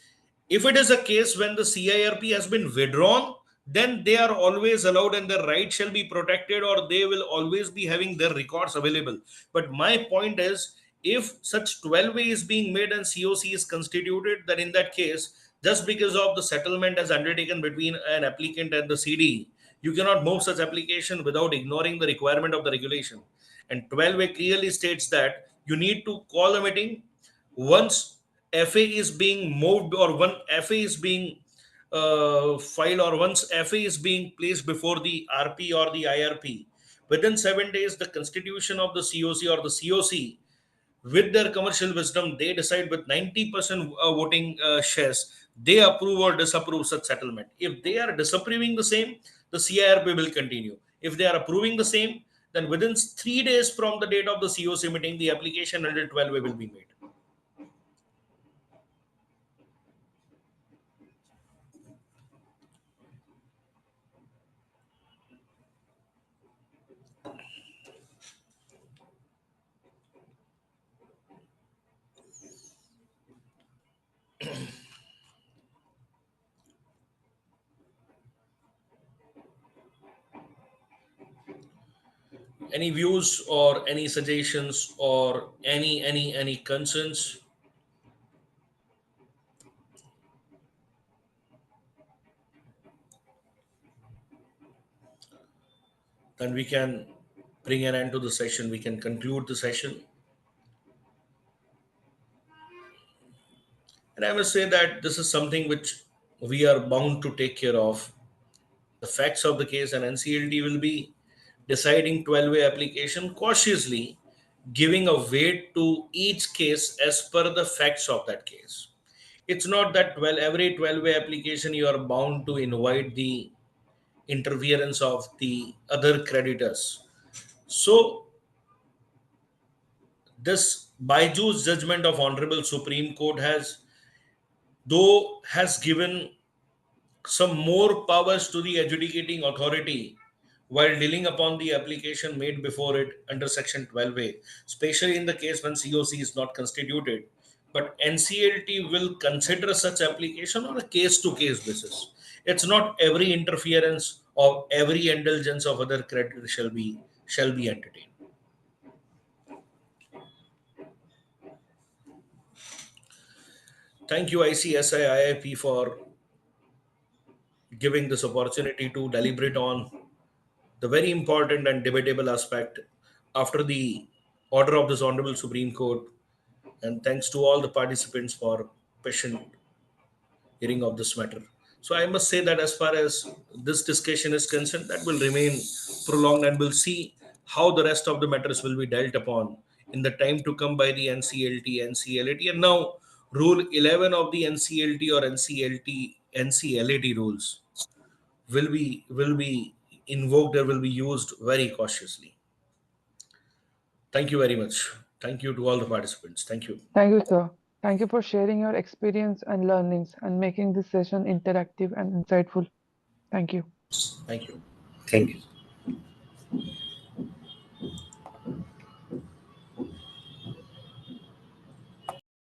if it is a case when the CIRP has been withdrawn, then they are always allowed and their rights shall be protected, or they will always be having their records available. But my point is, if such 12A is being made and COC is constituted, then in that case, just because of the settlement as undertaken between an applicant and the CD, you cannot move such application without ignoring the requirement of the regulation. And 12A clearly states that you need to call a meeting once FA is being moved, or one FA is being filed, or once FA is being placed before the RP or the IRP. Within 7 days, the constitution of the COC or the COC, with their commercial wisdom, they decide with 90% voting shares, they approve or disapprove such settlement. If they are disapproving the same, the CIRP will continue. If they are approving the same, then within 3 days from the date of the COC meeting, the application under 12A will be made. Any views or any suggestions or any concerns? Then we can bring an end to the session. We can conclude the session. And I must say that this is something which we are bound to take care of. The facts of the case, and NCLT will be deciding 12A application cautiously, giving a weight to each case as per the facts of that case. It's not that every 12A application you are bound to invite the interference of the other creditors. So this Baiju's judgment of Honorable Supreme Court has given some more powers to the adjudicating authority while dealing upon the application made before it under section 12A, especially in the case when COC is not constituted. But NCLT will consider such application on a case to case basis. It's not every interference or every indulgence of other creditors shall be entertained. Thank you, ICSI IIP, for giving this opportunity to deliberate on the very important and debatable aspect after the order of this Honorable Supreme Court. And thanks to all the participants for patient hearing of this matter. So I must say that as far as this discussion is concerned, that will remain prolonged, and we'll see how the rest of the matters will be dealt upon in the time to come by the NCLT, NCLAT, and now Rule 11 of the NCLT or NCLT, NCLAT rules will be invoked or will be used very cautiously. Thank you very much. Thank you to all the participants. Thank you. Thank you, sir. Thank you for sharing your experience and learnings and making this session interactive and insightful. Thank you. Thank you. Thank you.